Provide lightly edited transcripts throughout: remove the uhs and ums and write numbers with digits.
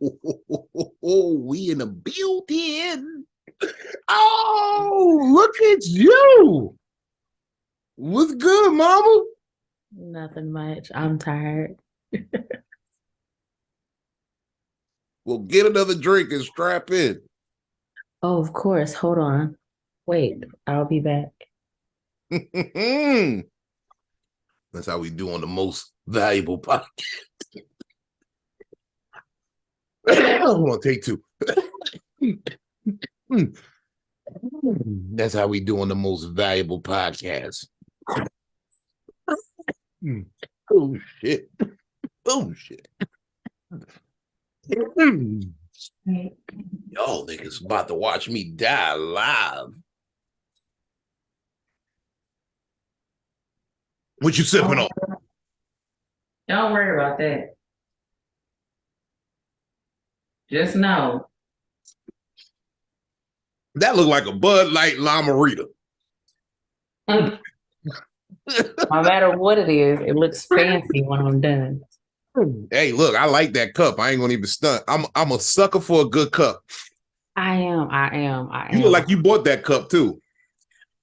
We in the building. Oh, look at you. What's good, mama? Nothing much. I'm tired. Well, get another drink and strap in. Oh, of course. Hold on. Wait, I'll be back. That's how we do on the most valuable podcast. I'm gonna take two. That's how we do on the most valuable podcast. Oh shit. Oh shit. Y'all niggas about to watch me die live. What you sipping on? Don't worry about that. Just know. That look like a Bud Light Lamarita. No matter what it is, it looks fancy when I'm done. Hey, look, I like that cup. I ain't gonna even stunt. I'm a sucker for a good cup. I am. You look like you bought that cup too.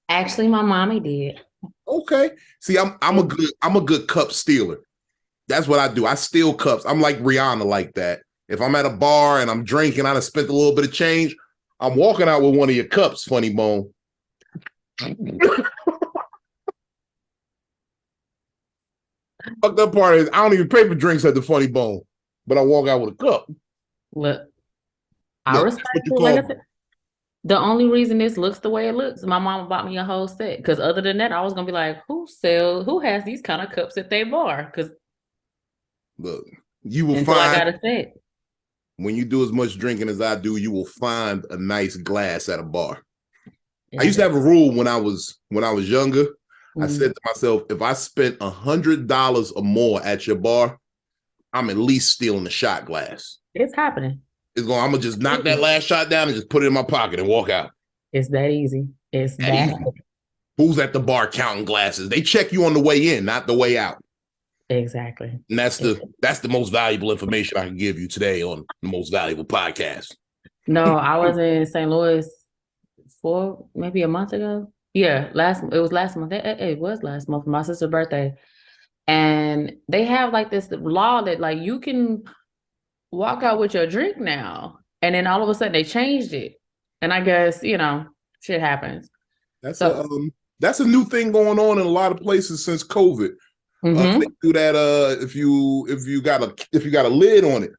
Actually, my mommy did. Okay. See, I'm a good cup stealer. That's what I do. I steal cups. I'm like Rihanna like that. If I'm at a bar and I'm drinking, I done spent a little bit of change. I'm walking out with one of your cups, Funny Bone. Fucked up part is I don't even pay for drinks at the Funny Bone, but I walk out with a cup. Look, I respect it. Like I said, the only reason this looks the way it looks, my mama bought me a whole set. Because other than that, I was gonna be like, who has these kind of cups at their bar? Because look, you will until find I got a set. When you do as much drinking as I do, you will find a nice glass at a bar. Yeah. I used to have a rule when I was younger. I said to myself, if I spent $100 or more at your bar, I'm at least stealing the shot glass. It's happening. I'm gonna just knock that last shot down and just put it in my pocket and walk out. It's that easy. It's that easy. Who's at the bar counting glasses? They check you on the way in, not the way out. Exactly. And that's the most valuable information I can give you today on the most valuable podcast. No, I was in St. Louis maybe a month ago. Yeah, it was last month. It was last month for my sister's birthday. And they have like this law that like you can walk out with your drink now. And then all of a sudden they changed it. And I guess, shit happens. That's a new thing going on in a lot of places since COVID. They do that if you got a lid on it.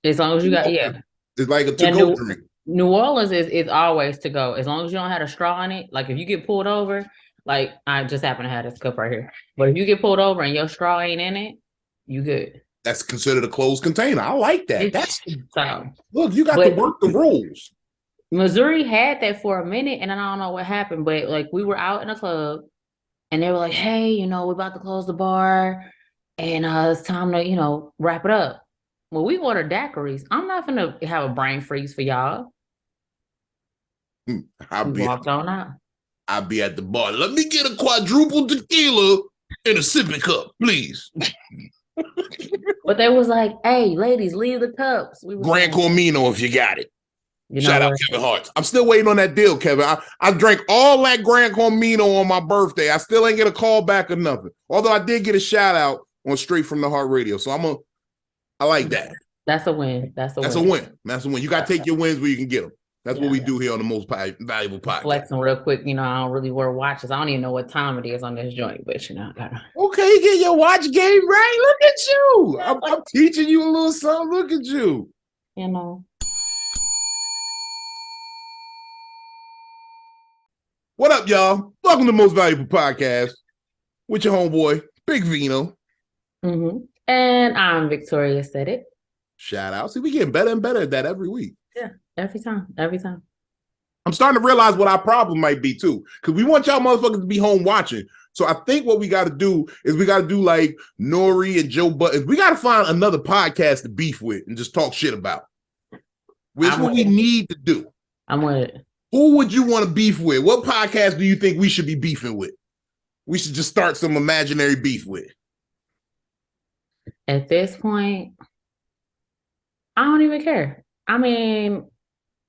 As long as you got it's like a to-go drink. New Orleans is always to go. As long as you don't have a straw in it. Like if you get pulled over, like I just happen to have this cup right here. But if you get pulled over and your straw ain't in it, you good. That's considered a closed container. I like that. Look, you got to work the rules. Missouri had that for a minute, and I don't know what happened, but like we were out in a club. And they were like, hey, we're about to close the bar and it's time to, wrap it up. Well, we ordered daiquiris. I'm not going to have a brain freeze for y'all. I'll be at the bar. Let me get a quadruple tequila in a sipping cup, please. But they was like, hey, ladies, leave the cups. Grand Cormino if you got it. Shout out Kevin Hart. I'm still waiting on that deal, Kevin. I drank all that Grand Cormino on my birthday. I still ain't get a call back or nothing. Although I did get a shout out on Straight from the Heart Radio. So I like that. That's a win. That's a win. You got to take your wins where you can get them. That's what we do here on the most valuable podcast. Flexing real quick. I don't really wear watches. I don't even know what time it is on this joint, but Okay, get your watch game right. Look at you. I'm teaching you a little something. Look at you. What up, y'all? Welcome to the Most Valuable Podcast with your homeboy, Big Vino. And I'm VictoriaSaidItSTL. Shout out. See, we getting better and better at that every week. Yeah, every time. I'm starting to realize what our problem might be, too, because we want y'all motherfuckers to be home watching. So I think what we got to do is like Nori and Joe Budden. We got to find another podcast to beef with and just talk shit about. Which what we need to do. I'm with it. Who would you want to beef with? What podcast do you think we should be beefing with? We should just start some imaginary beef with. At this point, I don't even care. I mean,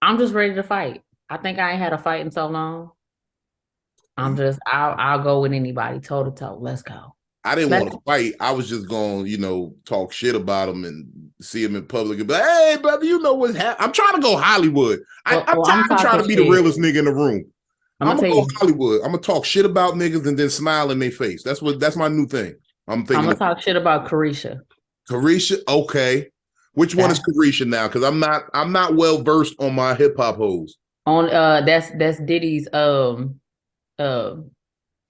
I'm just ready to fight. I think I ain't had a fight in so long. I'll go with anybody toe to toe. Let's go. I didn't want to fight. I was just going, talk shit about him and see him in public and be like, hey, brother, you know what's happening. I'm trying to go Hollywood. I'm tired of trying to be the realest nigga in the room. I'm gonna go Hollywood. I'm gonna talk shit about niggas and then smile in their face. That's my new thing. I'm gonna talk shit about Carisha. Carisha, okay. Which one is Carisha now? Because I'm not well versed on my hip hop hoes. On that's Diddy's Young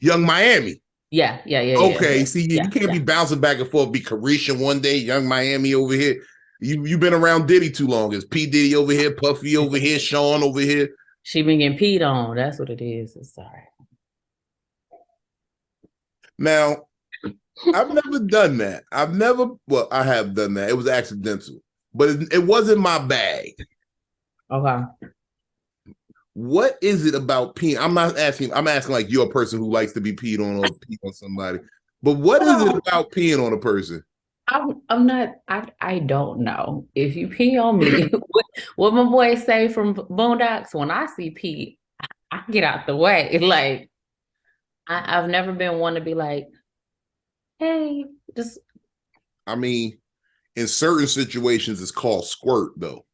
Miami. Yeah. Okay, see, you can't be bouncing back and forth. Be Carisha one day, Young Miami over here. You've been around Diddy too long. It's P Diddy over here, Puffy over here, Sean over here. She been getting peed on. That's what it is. Sorry. Now, I've never done that. I have done that. It was accidental, but it wasn't my bag. Okay. What is it about peeing? I'm asking like you're a person who likes to be peed on or pee on somebody. But what is it about peeing on a person? I'm not, I don't know. If you pee on me, what my boys say from Boondocks, when I see pee, I get out the way. Like, I've never been one to be like, hey, just. I mean, in certain situations, it's called squirt, though.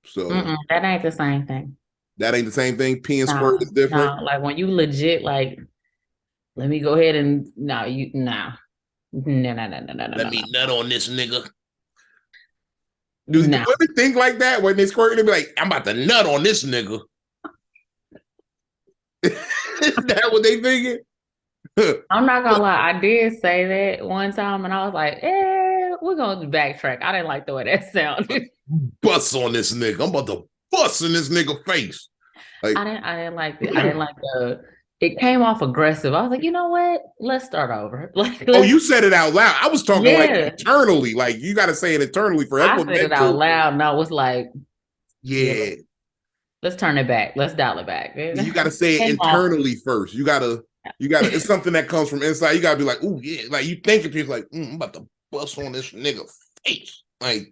So that ain't the same thing. That ain't the same thing. Pee and squirt is different. No, like when you legit, like, let me go ahead and no. Let me nut on this nigga. Do women think like that when they squirt? They be like, I'm about to nut on this nigga. Is that what they thinking? I'm not gonna lie, I did say that one time, and I was like, we're gonna backtrack. I didn't like the way that sounded. Bust on this nigga. I'm about to bust in this nigga face. Like, I didn't like it. I didn't like it came off aggressive. I was like, you know what? Let's start over. You said it out loud. I was talking like internally. Like, you got to say it internally for everyone. I said it out loud. No, it was like, yeah. Let's turn it back. Let's dial it back. You got to say it internally first. You got to, it's something that comes from inside. You got to be like, ooh, yeah. Like, you think it, it's like, I'm about to bust on this nigga face. Like,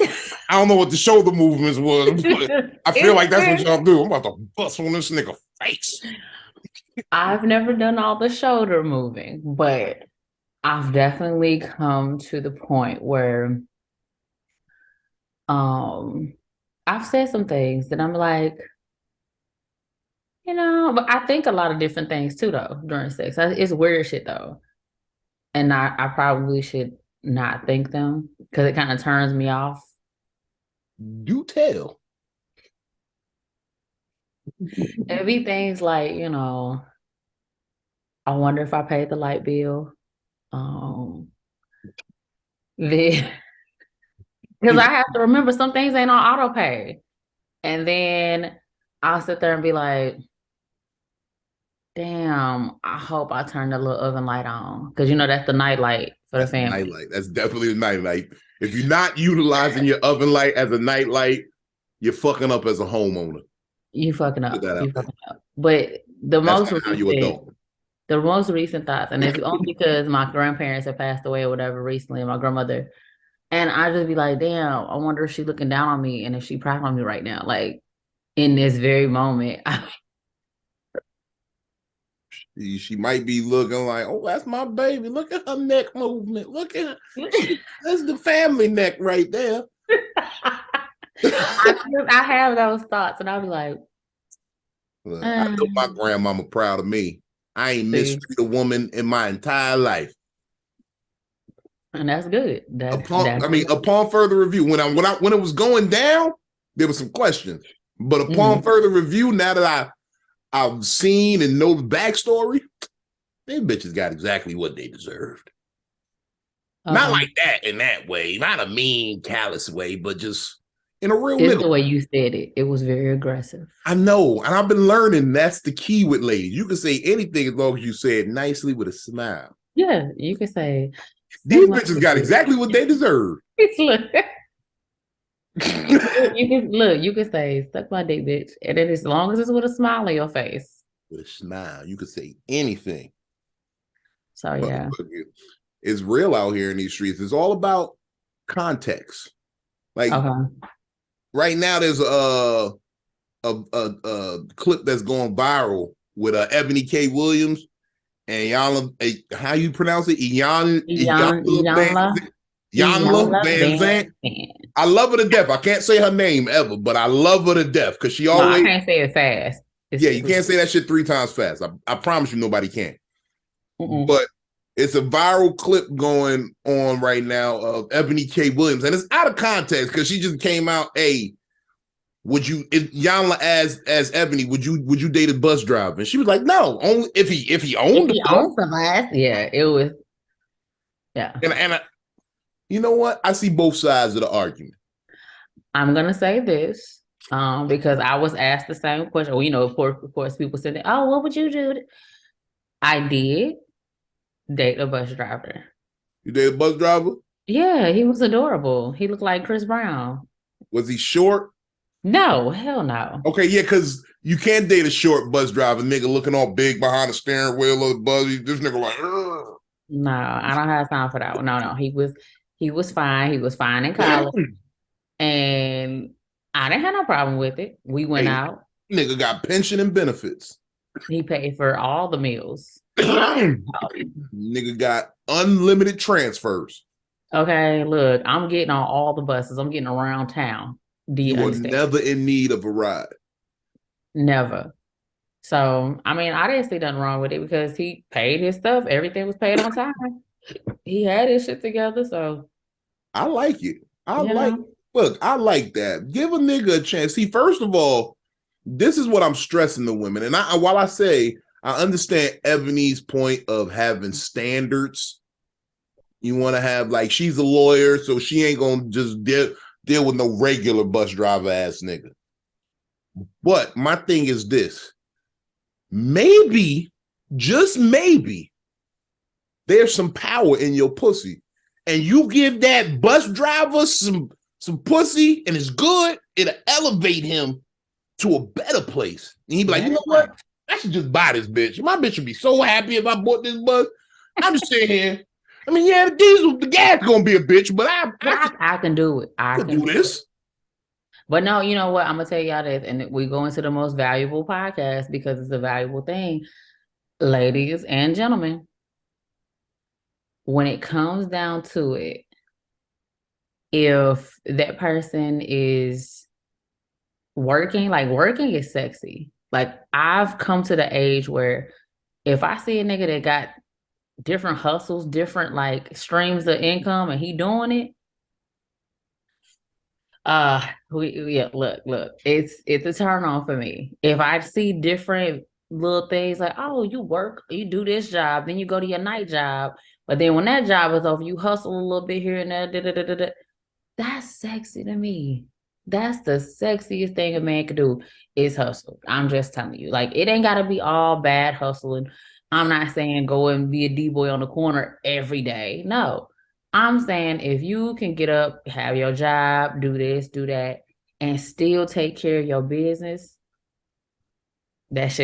I don't know what the shoulder movements was, but I feel like that's what y'all do. I'm about to bust on this nigga face. I've never done all the shoulder moving, but I've definitely come to the point where I've said some things that I'm like, but I think a lot of different things too, though, during sex. It's weird shit, though. And I probably should not think them because it kind of turns me off. Do tell. It'd be things like, I wonder if I paid the light bill. Because I have to remember some things ain't on auto pay. And then I'll sit there and be like, damn, I hope I turned the little oven light on. Because that's the night light for the family. Night light. That's definitely a night light. If you're not utilizing your oven light as a night light, you're fucking up as a homeowner. You fucking up. But the most recent thoughts, and it's only because my grandparents have passed away or whatever recently, and my grandmother. And I just be like, damn, I wonder if she's looking down on me and if she proud of me right now. Like, in this very moment. She might be looking like, oh, that's my baby. Look at her neck movement. Look at her. That's the family neck right there. I have those thoughts, and I'll be like, look, I know my grandmama proud of me. I ain't mistreated a woman in my entire life. And that's good. Upon further review, when it was going down, there were some questions. But upon further review, now that I've seen and know the backstory, them bitches got exactly what they deserved. Not like that in that way, not a mean, callous way, but just in a real middle. The way you said it, it was very aggressive. I know, and I've been learning that's the key with ladies. You can say anything as long as you say it nicely with a smile. Yeah, you can say. These bitches got exactly what they deserve. You can say, suck my dick, bitch. And then as long as it's with a smile on your face. With a smile. You can say anything. So yeah. It's real out here in these streets. It's all about context. Like Okay. right now, there's a clip that's going viral with Ebony K. Williams and how you pronounce it? Iyanla Van Zant. I love her to death. I can't say her name ever, but I love her to death because she No, I always. can't say it fast. Yeah, you can't say that shit 3 times fast. I promise you, nobody can. But it's a viral clip going on right now of Ebony K. Williams, and it's out of context because she just came out. Hey, would you, if Yanla as Ebony, would you date a bus driver? And she was like, no, only if he owned the bus. the bus. Yeah, it was. Yeah. And you know what? I see both sides of the argument. I'm gonna say this because I was asked the same question. Well, you know, of course, people said, "Oh, what would you do?" I did date a bus driver. You date a bus driver? Yeah, he was adorable. He looked like Chris Brown. Was he short? No, hell no. Okay, yeah, because you can't date a short bus driver, nigga looking all big behind the steering wheel of the bus. This nigga like, ugh. No, I don't have time for that one. No, he was fine. He was fine in college. And I didn't have no problem with it. We went out. Nigga got pension and benefits. He paid for all the meals. Nigga got unlimited transfers. Okay, look, I'm getting on all the buses. I'm getting around town. Do you were understand? never in need of a ride. Never. So, I mean, I didn't see nothing wrong with it because he paid his stuff. Everything was paid on time. He had his shit together. So I like it. Look, I like that. Give a nigga a chance. See, first of all, this is what I'm stressing to women. And while I say I understand Ebony's point of having standards, you want to have, like, she's a lawyer, so she ain't gonna just deal with no regular bus driver ass nigga. But my thing is this: maybe, just maybe, there's some power in your pussy, and you give that bus driver some pussy, and it's good. It'll elevate him to a better place. And he'd be like, you know what? I should just buy this bitch. My bitch would be so happy if I bought this bus. I'm just sitting here. I mean, yeah, the gas gonna be a bitch, but I can do it. I can do this. But no, you know what? I'm gonna tell y'all this, and we go into the most valuable podcast because it's a valuable thing. Ladies and gentlemen, when it comes down to it, if that person is working is sexy. Like, I've come to the age where if I see a nigga that got different hustles, different like streams of income, and he doing it, look, it's a turn on for me. If I see different little things like, oh, you work, you do this job, then you go to your night job, but then when that job is over, you hustle a little bit here and there, that's sexy to me. That's the sexiest thing a man could do is hustle. I'm just telling you. Like, it ain't gotta be all bad hustling. I'm not saying go and be a D-boy on the corner every day. No. I'm saying if you can get up, have your job, do this, do that, and still take care of your business, that's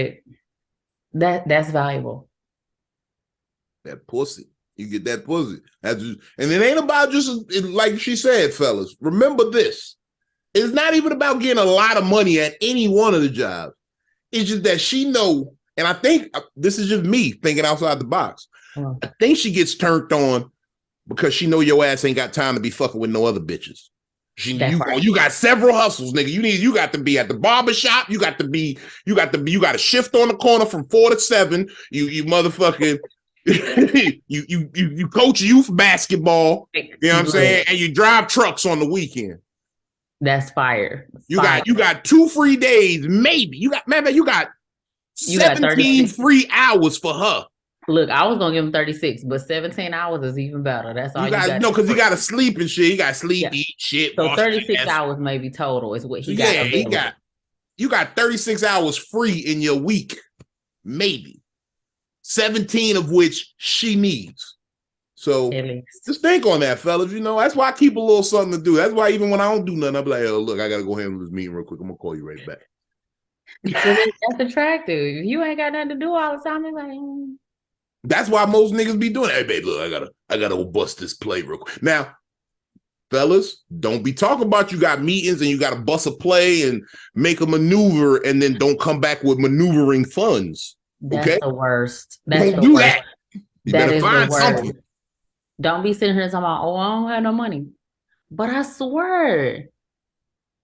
valuable. That pussy. You get that pussy. And it ain't about just, like she said, fellas, remember this. It's not even about getting a lot of money at any one of the jobs. It's just that she know, and I think this is just me thinking outside the box. I think she gets turned on because she know your ass ain't got time to be fucking with no other bitches. You got several hustles, nigga. You got to be at the barbershop. You got to shift on the corner from 4 to 7. You motherfucking you coach youth basketball. You know what I'm saying? And you drive trucks on the weekend. That's fire. You got 2 free days, maybe. You got 17 free hours for her. Look, I was gonna give him 36, but 17 hours is even better. That's all you got. No, because you got to sleep and shit. You got to sleep, eat shit. So 36 hours maybe total is what he got. Yeah, you got 36 hours free in your week, maybe 17 of which she needs. So just think on that, fellas. You know, that's why I keep a little something to do. That's why even when I don't do nothing, I'll be like, oh, look, I got to go handle this meeting real quick. I'm going to call you right back. That's attractive. If you ain't got nothing to do all the time, it's like... That's why most niggas be doing it. Hey, babe, look, I gotta bust this play real quick. Now, Fellas, don't be talking about you got meetings and you got to bust a play and make a maneuver and then don't come back with maneuvering funds. That's okay? the worst. That's Don't the do worst. that. You That better is the find worst. something. Don't be sitting here talking about, oh, I don't have no money. But I swear,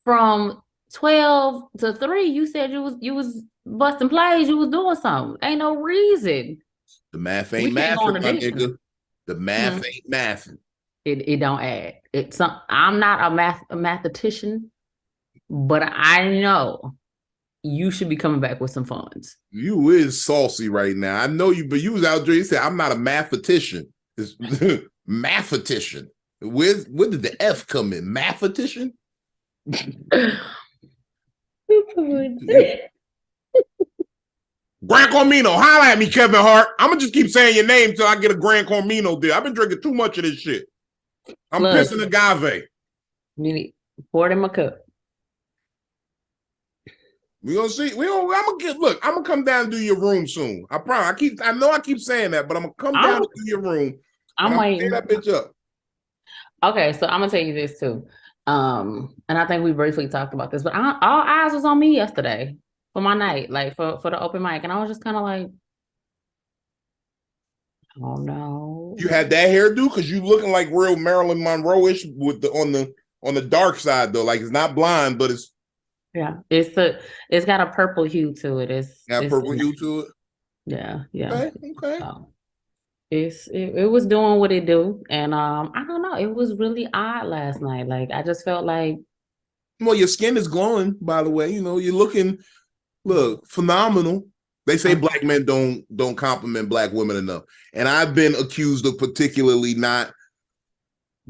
from 12 to 3, you said you was busting plays, you was doing something. Ain't no reason. The math We ain't can't go on mathing, my a date. nigga. The math ain't mathing. It don't add. I'm not a mathematician, but I know you should be coming back with some funds. You is saucy right now. I know you, but you was out there. You said, I'm not a mathematician. It's mathematician. Where did the F come in? Mathematician? Grand Cormino, holla at me, Kevin Hart. I'm gonna just keep saying your name till I get a Grand Cormino deal. I've been drinking too much of this shit. I'm pissing agave. You need pour it in my cup. We gonna see. I'm gonna come down and do your room soon. I promise. I know I keep saying that, but I'm gonna come down and do your room. I'm waiting. That bitch up. Okay, so I'm gonna tell you this too. And I think we briefly talked about this, but all eyes was on me yesterday for my night, like for the open mic, and I was just kind of like, oh no. You had that hairdo because you looking like real Marilyn Monroe-ish with on the dark side though. Like it's not blonde, but it's got a purple hue to it. It's purple hue to it. Yeah. Okay. It was doing what it do, and I don't know. It was really odd last night. Like I just felt like. Well, your skin is glowing. By the way, you're looking phenomenal. They say black men don't compliment black women enough, and I've been accused of particularly not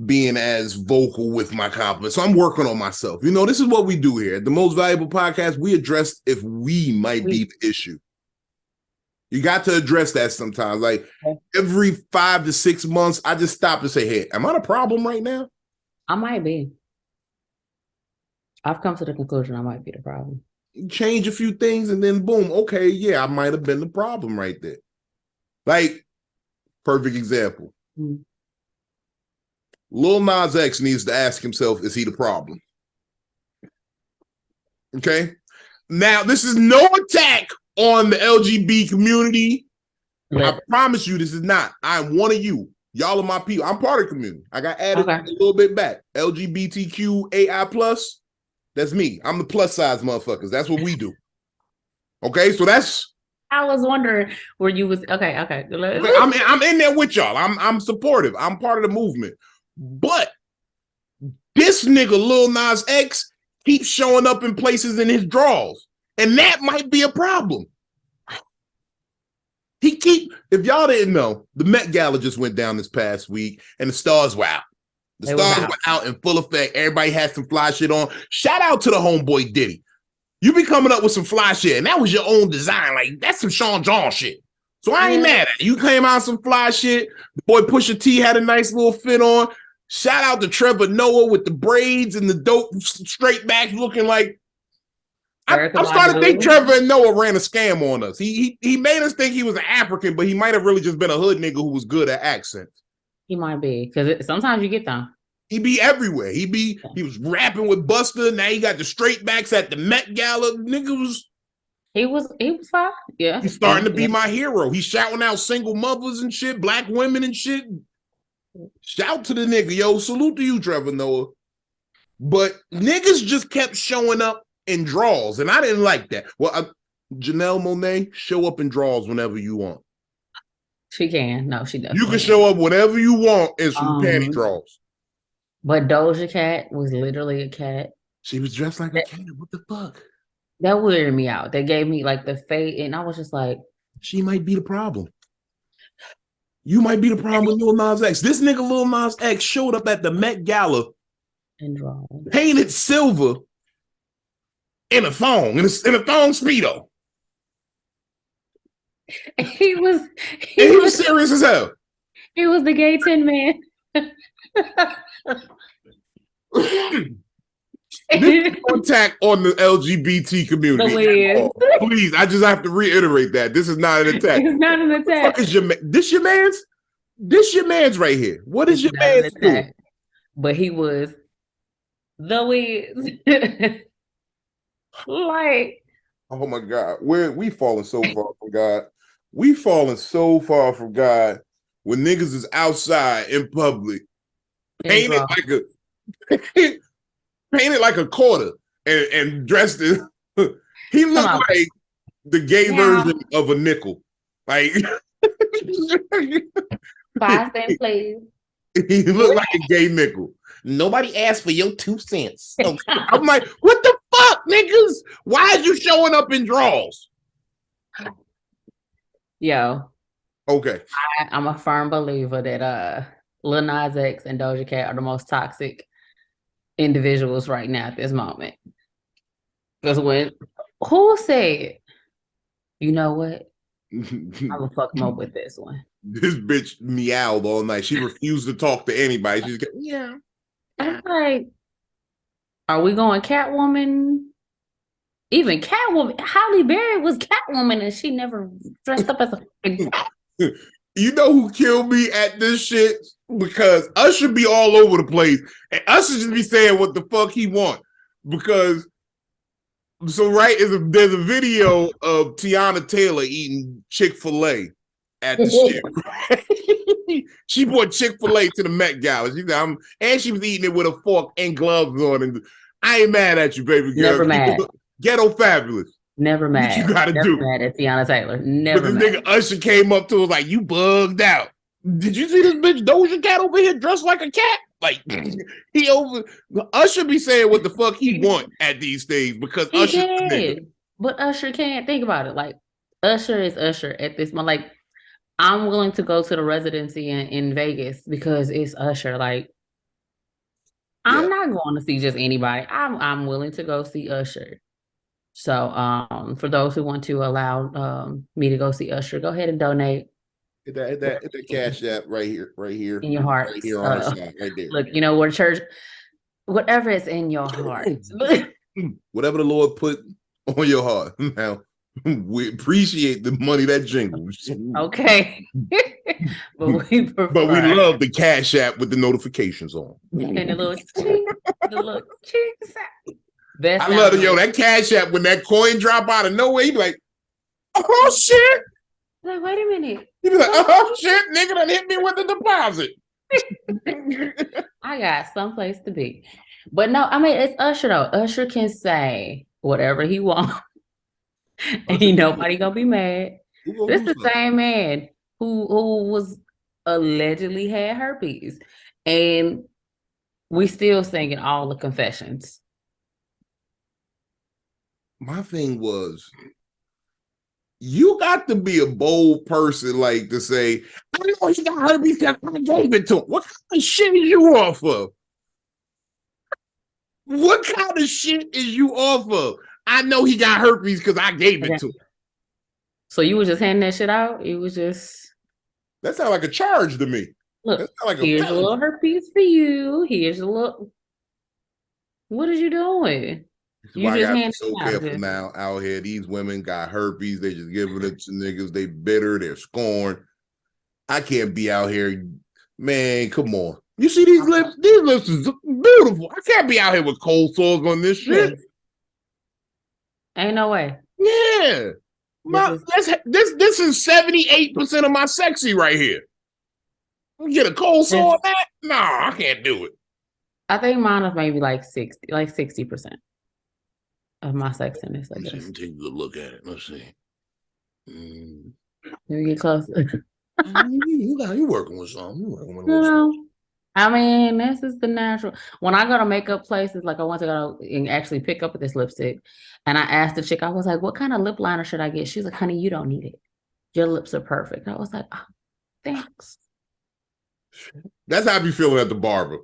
being as vocal with my compliments. So I'm working on myself. This is what we do here. The Most Valuable Podcast, we address if we might be the issue. You got to address that sometimes. Like every 5 to 6 months, I just stop and say, hey, am I the problem right now? I might be. I've come to the conclusion I might be the problem. Change a few things and then boom, okay, yeah, I might have been the problem right there. Like, perfect example. Mm-hmm. Lil Nas X needs to ask himself, is he the problem? Okay? Now, this is no attack on the LGBT community. I promise you this is not. I'm one of you. Y'all are my people. I'm part of the community. I got added a little bit back. LGBTQAI+. That's me. I'm the plus size motherfuckers. That's what we do. Okay, so that's. I was wondering where you was. Okay. I'm in there with y'all. I'm supportive. I'm part of the movement. But this nigga Lil Nas X keeps showing up in places in his drawers, and that might be a problem. If y'all didn't know, the Met Gala just went down this past week, and the stars were out. The stars were out in full effect. Everybody had some fly shit on. Shout out to the homeboy Diddy. You be coming up with some fly shit, and that was your own design. Like, that's some Sean John shit. So I ain't mad at it. You came out some fly shit. The boy Pusha T had a nice little fit on. Shout out to Trevor Noah with the braids and the dope straight back looking like. I'm starting to think Trevor and Noah ran a scam on us. He made us think he was an African, but he might have really just been a hood nigga who was good at accents. He might be, because sometimes you get them. He be everywhere. He was rapping with Busta. Now he got the straight backs at the Met Gala. Nigga was. He was fine. Yeah. He's starting to be my hero. He's shouting out single mothers and shit, black women and shit. Shout to the nigga, yo. Salute to you, Trevor Noah. But niggas just kept showing up in draws, and I didn't like that. Well, Janelle Monáe, show up in draws whenever you want. She can. No, she doesn't. You can show up whenever you want in some panty draws. But Doja Cat was literally a cat. She was dressed like a cat. What the fuck? That weirded me out. They gave me like the fate, and I was just like, she might be the problem. You might be the problem with Lil Nas X. This nigga Lil Nas X showed up at the Met Gala in draws, painted silver in a thong, in a thong Speedo. He was serious as hell. He was the gay Tin Man. This is no attack on the LGBT community. Please, I just have to reiterate that. This is not an attack. It's not an attack. What is this your man's? This your man's right here. What is your man's doing? but he was the Wiz. Like, oh my God, we falling so far from God. We falling so far from God when niggas is outside in public, painted like a quarter and dressed in. He looked like the gay version of a nickel. Like 5 cents, please. He looked like a gay nickel. Nobody asked for your 2 cents. Okay. I'm like, what the fuck, niggas? Why is you showing up in drawers? Yo. Okay. I'm a firm believer that Lil Nas X and Doja Cat are the most toxic individuals right now at this moment. Because who said, you know what? I'm gonna fuck him up with this one. This bitch meowed all night. She refused to talk to anybody. She's like, yeah. I'm like, are we going Catwoman? Even Catwoman, Halle Berry was Catwoman and she never dressed up as a... You know who killed me at this shit? Because Usher be all over the place. And Usher just be saying what the fuck he want. Because, so right, there's a video of Tiana Taylor eating Chick-fil-A at the shit. She brought Chick-fil-A to the Met Gala. And she was eating it with a fork and gloves on. And I ain't mad at you, baby girl. Never mad. Ghetto fabulous. Never mad. What you gotta Never do. mad at Tiana Taylor. Never but mad. This nigga Usher came up to her like, you bugged out. Did you see this bitch Doja Cat over here dressed like a cat? Like Usher be saying what the fuck he want at these things because Usher's the nigga. But Usher can't think about it. Like Usher is Usher at this moment. Like I'm willing to go to the residency in Vegas because it's Usher. Like I'm not going to see just anybody. I'm willing to go see Usher. So for those who want to allow me to go see Usher, go ahead and donate. Hit that cash app right here. In your heart. Right here on the side, right there. Look, you know, where church, whatever is in your heart. Whatever the Lord put on your heart. Now, we appreciate the money that jingles. Okay. but we love the cash app with the notifications on. And the little ching sound. I love it, yo. That cash app, when that coin drop out of nowhere, you be like, oh shit. Like, wait a minute. You be like, oh shit, nigga done hit me with the deposit. I got someplace to be. But no, I mean, it's Usher though. Usher can say whatever he wants. Ain't nobody gonna be mad. This is the same man who was allegedly had herpes. And we still singing all the confessions. My thing was, you got to be a bold person, like to say, I know he got herpes because I gave it to him. What kind of shit is you off of? What kind of shit is you off of? I know he got herpes because I gave it to him. So you was just handing that shit out? It was just... That sounds like a charge to me. Look, like here's a little herpes for you. Here's a little... What are you doing? You just handing so careful now out here. These women got herpes. They just giving it to niggas. They bitter. They're scorned. I can't be out here. Man, come on. You see these lips? These lips is beautiful. I can't be out here with cold sores on this shit. Ain't no way. Yeah. This is 78% of my sexy right here. You get a cold sore on that? Nah, I can't do it. I think mine is maybe like 60% of my sexiness, I guess. Take a good look at it. Let's see. Let me get closer. You working with something. I mean, this is the natural. When I go to makeup places, like I want to go and actually pick up this lipstick, and I asked the chick, I was like, what kind of lip liner should I get? She's like, honey, you don't need it. Your lips are perfect. I was like, oh, thanks. That's how I be feeling at the barber.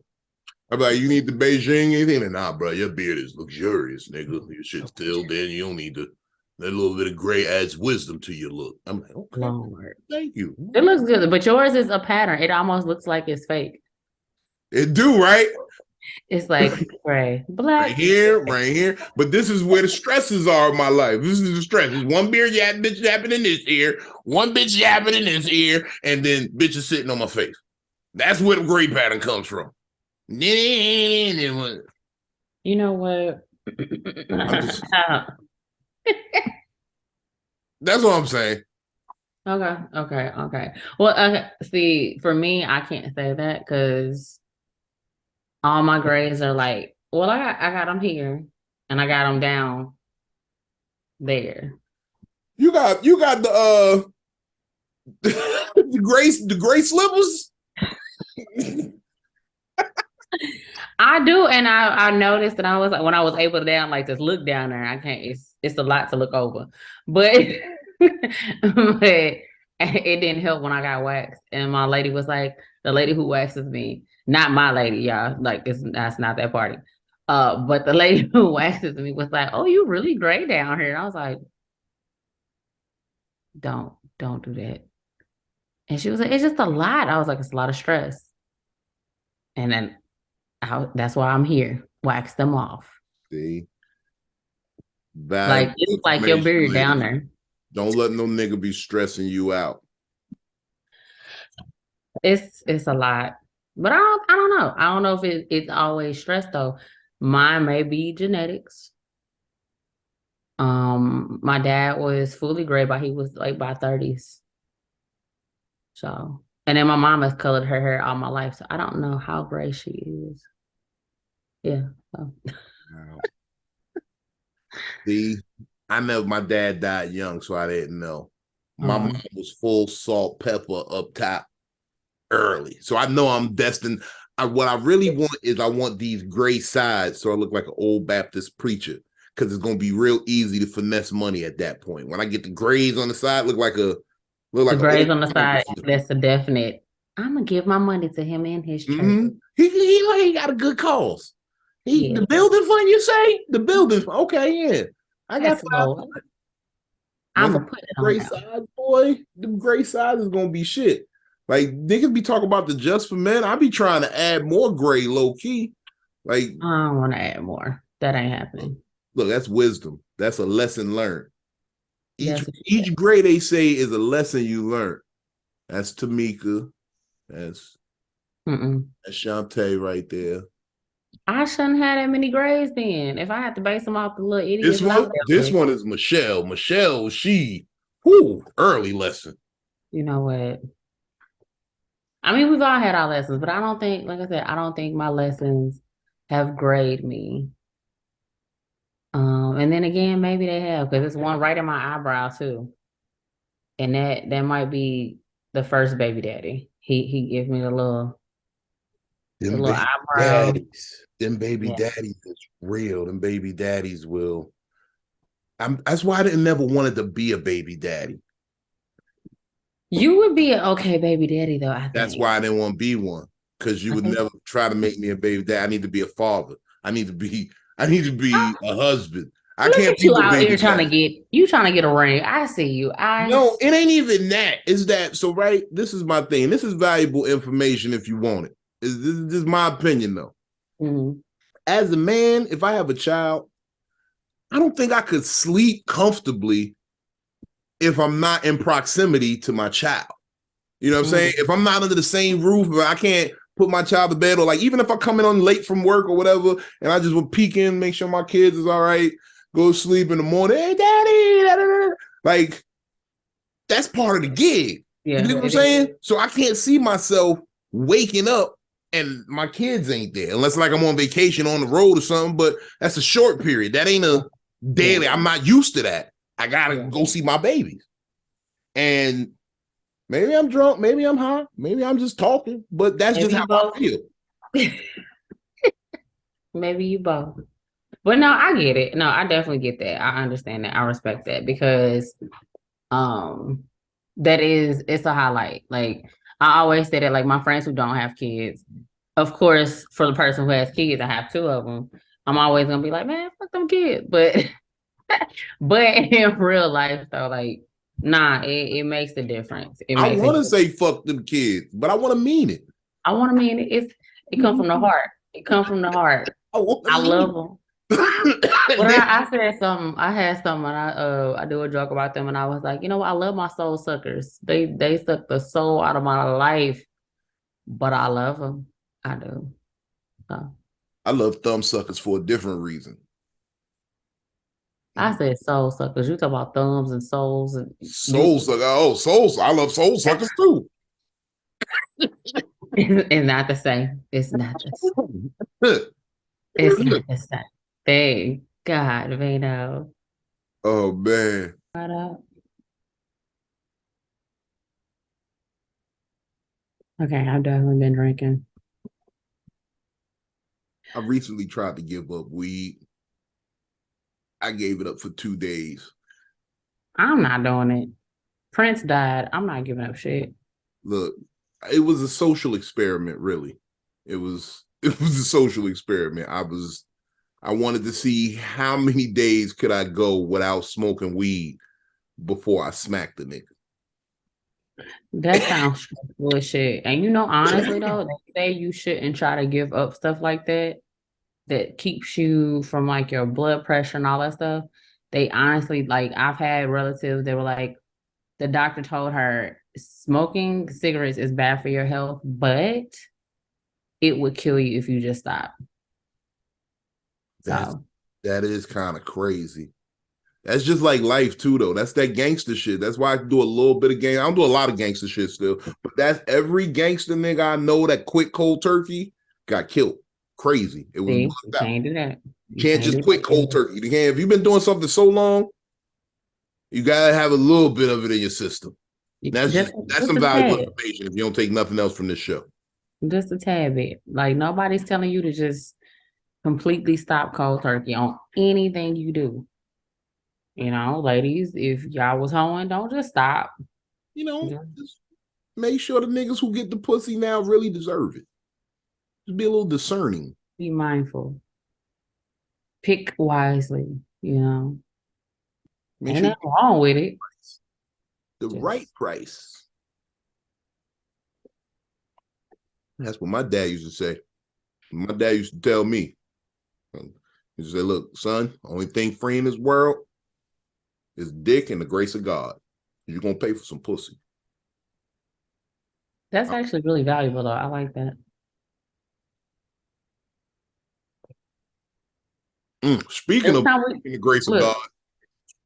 I'm like, you need the Beijing anything? Nah, bro, your beard is luxurious, nigga. Your shit's still there. You don't need that little bit of gray adds wisdom to your look. I'm like, okay, Lord. Thank you. It looks good, but yours is a pattern. It almost looks like it's fake. It do, right? It's like gray, black. Right here. But this is where the stresses are of my life. This is the stress. There's one beard bitch yapping in this ear, one bitch yapping in this ear, and then bitches sitting on my face. That's where the gray pattern comes from. You know what? That's what I'm saying. Okay. Well, see, for me, I can't say that because all my grades are like, well, I got them here and I got them down there. You got the gray slippers. I do, and I noticed that I was like when I was able to down like just look down there. I can't. It's a lot to look over, but but it didn't help when I got waxed. And my lady was like, the lady who waxes me, not my lady, y'all. Like that's not that party. But the lady who waxes me was like, "Oh, you really gray down here." And I was like, "Don't do that." And she was like, "It's just a lot." I was like, "It's a lot of stress." And then that's why I'm here. Wax them off. See, Like valuable it's like your information, beard down ladies. there. Don't let no nigga be stressing you out. It's a lot. But I don't know. I don't know if it's always stress though. Mine may be genetics. My dad was fully gray, but he was like by 30s. So and then my mom has colored her hair all my life. So I don't know how gray she is. Yeah. So. Wow. See, I know my dad died young, so I didn't know. My mom was full salt, pepper up top early. So I know I'm destined. What I really want is I want these gray sides so I look like an old Baptist preacher because it's going to be real easy to finesse money at that point. When I get the grays on the side, look like the grays on the side, that's a definite. I'm going to give my money to him and his church. Mm-hmm. He got a good cause. The building fund, you say? The building fund. Okay, yeah. I got $5. I'm gonna put it on gray size, boy. The gray size is gonna be shit. Like niggas be talking about the just for men. I be trying to add more gray low key. Like I don't want to add more. That ain't happening. Look, that's wisdom. That's a lesson learned. Each gray they say is a lesson you learn. That's Tamika. That's Shantae right there. I shouldn't have that many grades then. If I had to base them off the little idiots. This one is Michelle. Michelle, early lesson. You know what? I mean, we've all had our lessons, but I don't think, like I said, I don't think my lessons have graded me. And then again, maybe they have, because it's one right in my eyebrow too. And that might be the first baby daddy. He gives me the little eyebrow. Them baby daddies is real. Them baby daddies will. That's why I didn't never wanted to be a baby daddy. You would be an okay baby daddy though, I think. That's why I didn't want to be one. Because you would never try to make me a baby daddy. I need to be a father. I need to be a husband. I can't be you out here trying to get a ring. I see you. No, it ain't even that. It's that. So, right, this is my thing. This is valuable information if you want it. This is my opinion, though. Mm-hmm. As a man, if I have a child, I don't think I could sleep comfortably if I'm not in proximity to my child. You know what I'm saying? If I'm not under the same roof, I can't put my child to bed, or like even if I come in on late from work or whatever, and I just will peek in, make sure my kids is all right, go sleep in the morning. Hey, daddy, da, da, da. Like that's part of the gig. Yeah, you know what I'm saying? So I can't see myself waking up and my kids ain't there unless like I'm on vacation on the road or something. But that's a short period. That ain't a daily. I'm not used to that. I gotta go see my babies. And maybe I'm drunk, maybe I'm high, maybe I'm just talking, but that's just how I feel. Maybe you both. But no, I get it. No, I definitely get that. I understand that. I respect that because it's a highlight. Like I always say that like my friends who don't have kids, of course, for the person who has kids, I have two of them. I'm always gonna be like, man, fuck them kids. But in real life though, like, nah, it makes a difference. I want to say fuck them kids, but I want to mean it. I want to mean it. It comes from the heart. It comes from the heart. I love them. But I said something. I had something. I do a joke about them, and I was like, you know what? I love my soul suckers. They suck the soul out of my life, but I love them. I do. So I love thumb suckers for a different reason. I said soul suckers. You talk about thumbs and souls and Soul sucker. Oh, souls. I love soul suckers too. it's not the same. It's not the same. It's not the same. Thank God, Vino. Oh man. What up? Okay, I've definitely been drinking. I recently tried to give up weed. I gave it up for 2 days. I'm not doing it. Prince died. I'm not giving up shit. Look, it was a social experiment, really. It was a social experiment. I wanted to see how many days could I go without smoking weed before I smacked the nigga. That sounds stressful as shit. And honestly though, they say you shouldn't try to give up stuff like that. That keeps you from like your blood pressure and all that stuff. They honestly, like, I've had relatives that were like, the doctor told her smoking cigarettes is bad for your health, but it would kill you if you just stop. So That is kind of crazy. That's just like life too, though. That's that gangster shit. That's why I do a little bit of gang. I don't do a lot of gangster shit still, but that's every gangster nigga I know that quit cold turkey got killed. Crazy. It was see, you can't do that. You can't just quit cold turkey. You can't. If you've been doing something so long, you gotta have a little bit of it in your system. That's some valuable information if you don't take nothing else from this show. Just a tad bit. Like, nobody's telling you to just completely stop cold turkey on anything you do. Ladies, if y'all was hoeing, don't just stop. Just make sure the niggas who get the pussy now really deserve it. Just be a little discerning. Be mindful. Pick wisely, Ain't nothing wrong with it. The right price. That's what my dad used to say. My dad used to tell me. He used to say, look, son, only thing free in this world is dick and the grace of God. You're going to pay for some pussy. That's actually really valuable, though. I like that. Speaking of the grace of God.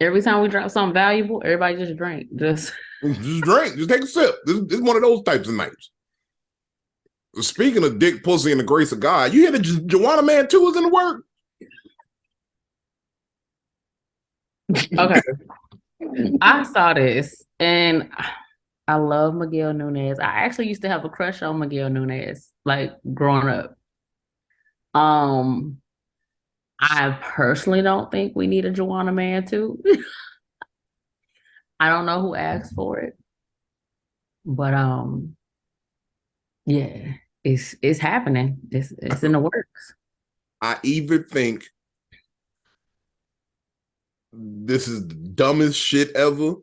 Every time we drop something valuable, everybody just drink. Just drink. Just take a sip. This is one of those types of nights. Speaking of dick, pussy, and the grace of God, you hear the Joanna Man 2 is in the work? Okay. I saw this, and I love Miguel Nunez. I actually used to have a crush on Miguel Nunez, like, growing up. I personally don't think we need a Joanna Man 2. I don't know who asked for it, but yeah, it's happening. It's in the works. I even think this is the dumbest shit ever,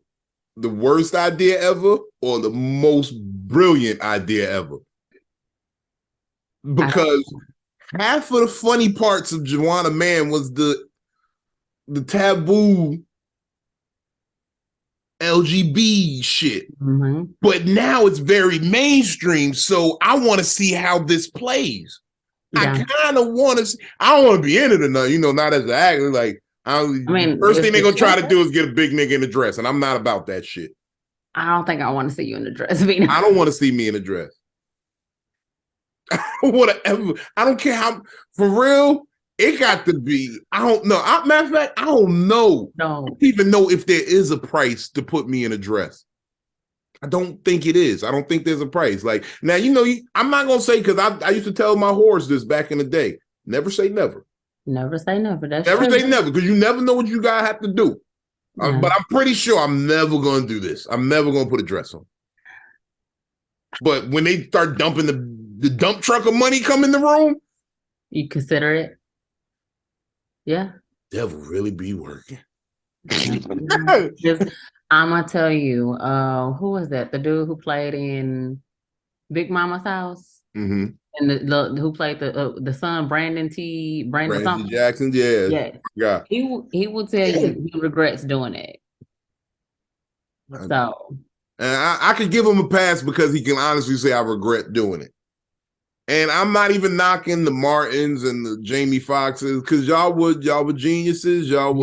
the worst idea ever, or the most brilliant idea ever. Because half of the funny parts of Joanna Man was the taboo LGBT shit. Mm-hmm. But now it's very mainstream, so I want to see how this plays. Yeah. I kind of want to. I don't want to be in it or nothing, not as an actor. Like, first thing they're gonna try to do is get a big nigga in a dress, and I'm not about that shit. I don't think I want to see you in a dress, Vino. I don't want to see me in a dress. I don't want to ever. I don't care how. For real, it got to be. I don't know. Matter of fact, I don't know. No. I don't even know if there is a price to put me in a dress. I don't think it is. I don't think there's a price. Like, now, I'm not going to say, because I used to tell my whores this back in the day. Never say never. Never say never. That's never true. Say never, because you never know what you got to have to do. Yeah. But I'm pretty sure I'm never going to do this. I'm never going to put a dress on. But when they start dumping the dump truck of money come in the room. You consider it? Yeah. Devil really be working. I'm gonna tell you, who was that? The dude who played in Big Mama's House, mm-hmm. and who played the son, Brandon T. Jackson. Yeah. He will tell you he regrets doing it. So, and I could give him a pass because he can honestly say I regret doing it. And I'm not even knocking the Martins and the Jamie Foxxes because y'all were geniuses. Y'all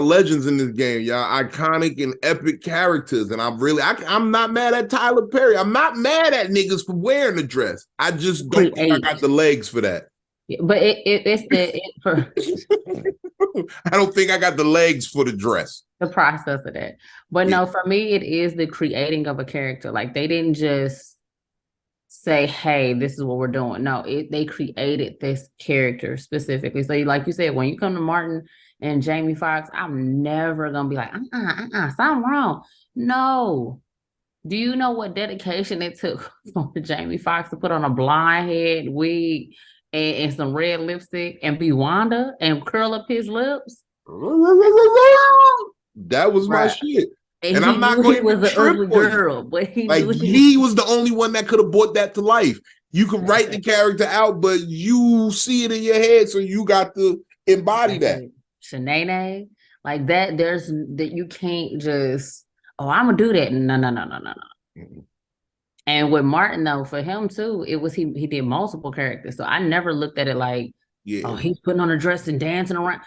legends in this game. Y'all iconic and epic characters. And I'm not mad at Tyler Perry. I'm not mad at niggas for wearing the dress. I just don't think I got the legs for that. Yeah, but for I don't think I got the legs for the dress. The process of that. But no, for me, it is the creating of a character. Like they didn't just say, hey, this is what we're doing. No, they created this character specifically. So like you said, when you come to Martin and Jamie Foxx, I'm never gonna be like, something wrong. No. Do you know what dedication it took for Jamie Foxx to put on a blonde head wig and some red lipstick and be Wanda and curl up his lips? That was my shit. And I'm not going to be an ugly girl, but he was the only one that could have brought that to life. You can write the character out, but you see it in your head, so you got to embody that. Shanae, like that. There's that you can't just. Oh, I'm gonna do that. No. Mm-hmm. And with Martin, though, for him too, it was he did multiple characters. So I never looked at it like, oh, he's putting on a dress and dancing around.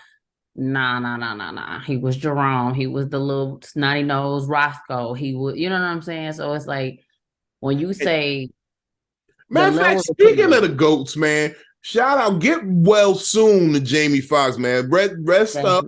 Nah. He was Jerome. He was the little snotty nose Roscoe. He was, you know what I'm saying? So it's like when you say, matter of fact, speaking of the goats, man, shout out, get well soon to Jamie Foxx, man. Rest up.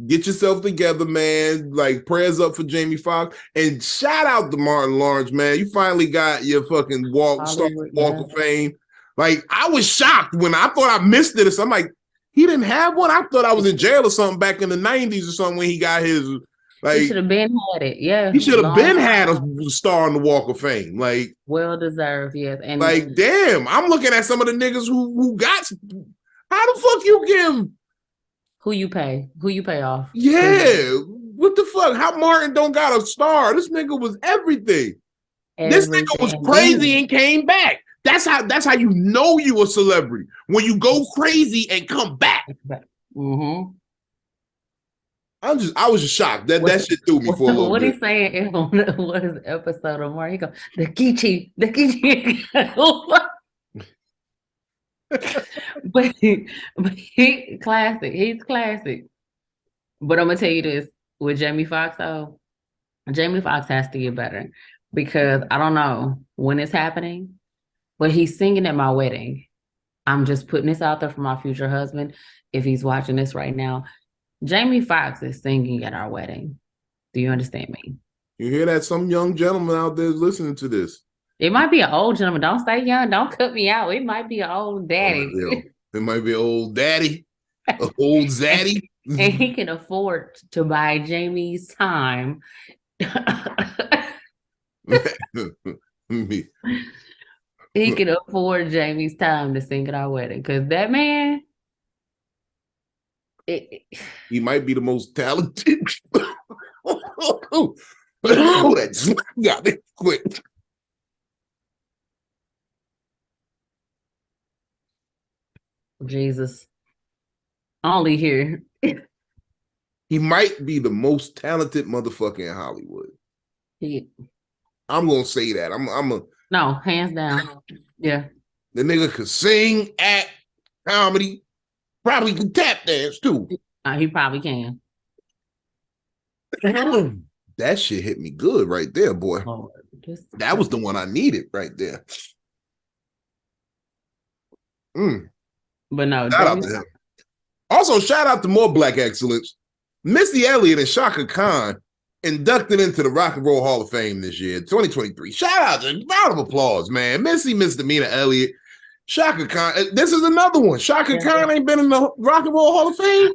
Get yourself together, man. Like, prayers up for Jamie Foxx. And shout out to Martin Lawrence, man. You finally got your fucking walk of fame. Like, I was shocked when I thought I missed it. I'm like, he didn't have one? I thought I was in jail or something back in the 90s or something when he got his. Like, he should have been had it. Yeah. He should have been had a star on the Walk of Fame. Like, well deserved, yes. And like, damn, I'm looking at some of the niggas who got. How the fuck you give? Who you pay off? Yeah, what the fuck? How Martin don't got a star? This nigga was everything. This nigga was crazy and came back. That's how you know you a celebrity, when you go crazy and come back. Mm-hmm. I was just shocked. That shit threw me for a little what bit. What he saying on what is episode of Martin? He go, the Geechee. but he classic. He's classic. But I'm gonna tell you this with Jamie Foxx, though. Jamie Foxx has to get better because I don't know when it's happening, but he's singing at my wedding. I'm just putting this out there for my future husband. If he's watching this right now, Jamie Foxx is singing at our wedding. Do you understand me? You hear that? Some young gentleman out there is listening to this. It might be an old gentleman. Don't stay young. Don't cut me out. It might be an old daddy. It might be an old daddy, an old zaddy. And he can afford to buy Jamie's time. He can afford Jamie's time to sing at our wedding. Because that man... he might be the most talented. That got it quick. Jesus. Only here. He might be the most talented motherfucker in Hollywood. I'm gonna say that. No, hands down. Yeah. The nigga could sing, act, comedy, probably can tap dance too. He probably can. That shit hit me good right there, boy. That was the one I needed right there. But no, shout out to him. Also, shout out to more Black excellence. Missy Elliott and Shaka Khan inducted into the Rock and Roll Hall of Fame this year, 2023. Shout out to round of applause, man. Missy, Misdemeanor Elliott, Shaka Khan. This is another one. Shaka Khan ain't been in the Rock and Roll Hall of Fame.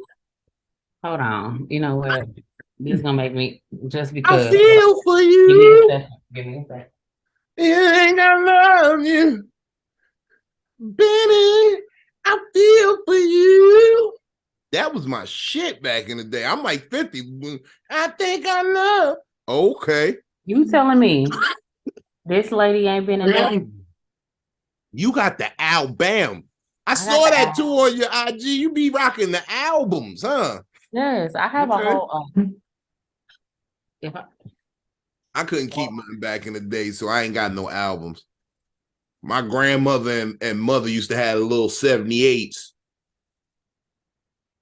Hold on. You know what? This is gonna make me just because I feel for you. Give me a second. You think I love you, Benny. I feel for you. That was my shit back in the day. I'm like 50. I think I love. Okay. You telling me this lady ain't been in there? You got the album. I saw that too on your IG. You be rocking the albums, huh? Yes, I have a whole. I couldn't keep mine back in the day, so I ain't got no albums. My grandmother and mother used to have a little 78s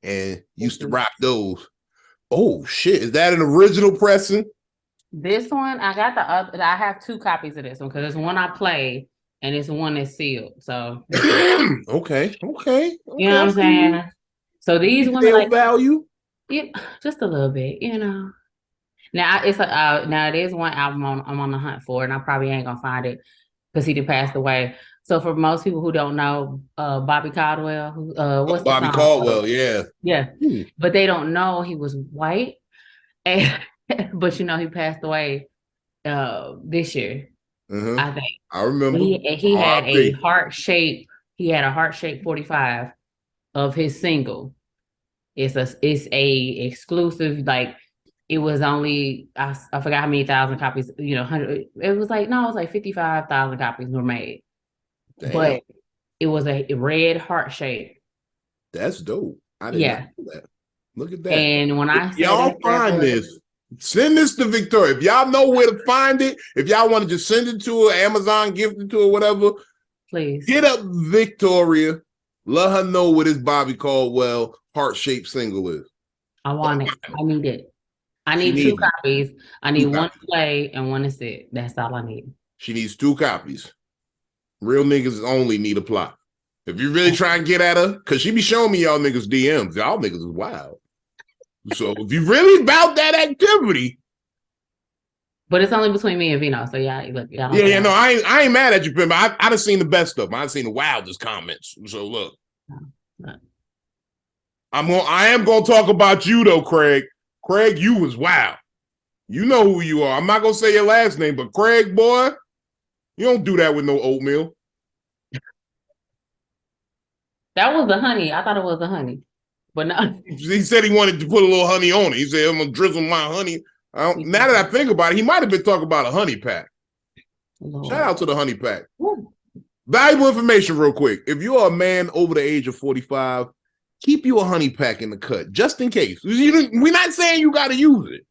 and used to rock those. Oh shit, is that an original pressing? This one, I got the other. I have 2 copies of this one because there's one I played and it's one that's sealed. So okay. You know what I'm saying? So these women like value, just a little bit, you know. Now it's now it is one album I'm on the hunt for, and I probably ain't gonna find it because he did passed away. So for most people who don't know, Bobby Caldwell, what's Bobby the song? Caldwell, yeah, but they don't know he was white, and but you know he passed away this year. I think I remember he had a heart shape. He had a heart shape 45 of his single. It's a exclusive, like it was only I forgot how many thousand copies, you know, 100. It was like 55,000 copies were made. Damn. But it was a red heart shape. That's dope. I didn't know that. Look at that. And when I y'all find this, send this to Victoria. If y'all know where to find it, if y'all want to just send it to her, Amazon, gift it to her, whatever, please hit up Victoria. Let her know what this Bobby Caldwell heart-shaped single is. I want it. I need it. I need 2 copies. I need 1 to play and 1 to sit. That's all I need. She needs 2 copies. Real niggas only need a plot. If you really try and get at her, because she be showing me y'all niggas DMs. Y'all niggas is wild. So if you really about that activity. But it's only between me and Vino. So yeah, look. No, I ain't mad at you, Pimp. I done seen the best of them. I've seen the wildest comments. So look. I am gonna talk about you though, Craig. Craig, you was wild. You know who you are. I'm not gonna say your last name, but Craig, boy, you don't do that with no oatmeal. That was the honey. I thought it was the honey, but no. He said he wanted to put a little honey on it. He said, "I'm gonna drizzle my honey." Now that I think about it, he might have been talking about a honey pack. Lord. Shout out to the honey pack. Woo. Valuable information, real quick. If you are a man over the age of 45, keep you a honey pack in the cut, just in case. We're not saying you got to use it.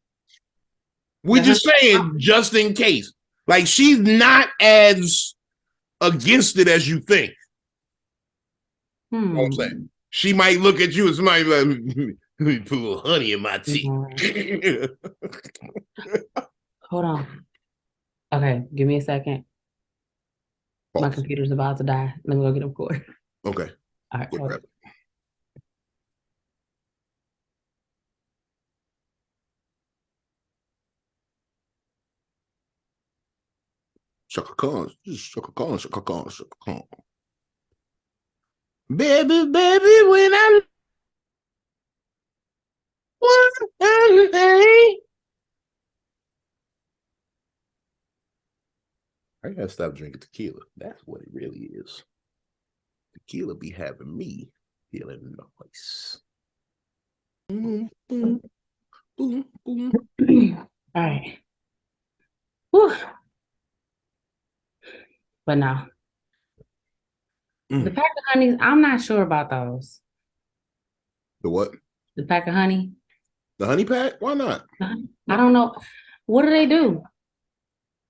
We're just saying just in case. Like, she's not as against it as you think. You know what I'm saying? She might look at you and somebody like, let me put a little honey in my tea. Hold on. Okay, give me a second. Pause. My computer's about to die. Let me go get a cord. Okay. All right. Hold on. Shaka Khan. Baby, when I'm I gotta stop drinking tequila. That's what it really is. Tequila be having me feeling nice. Boom, boom, boom, boom. All right. Whew. But no. The pack of honeys, I'm not sure about those. The what? The pack of honey. The honey pack? Why not? I don't know. What do they do?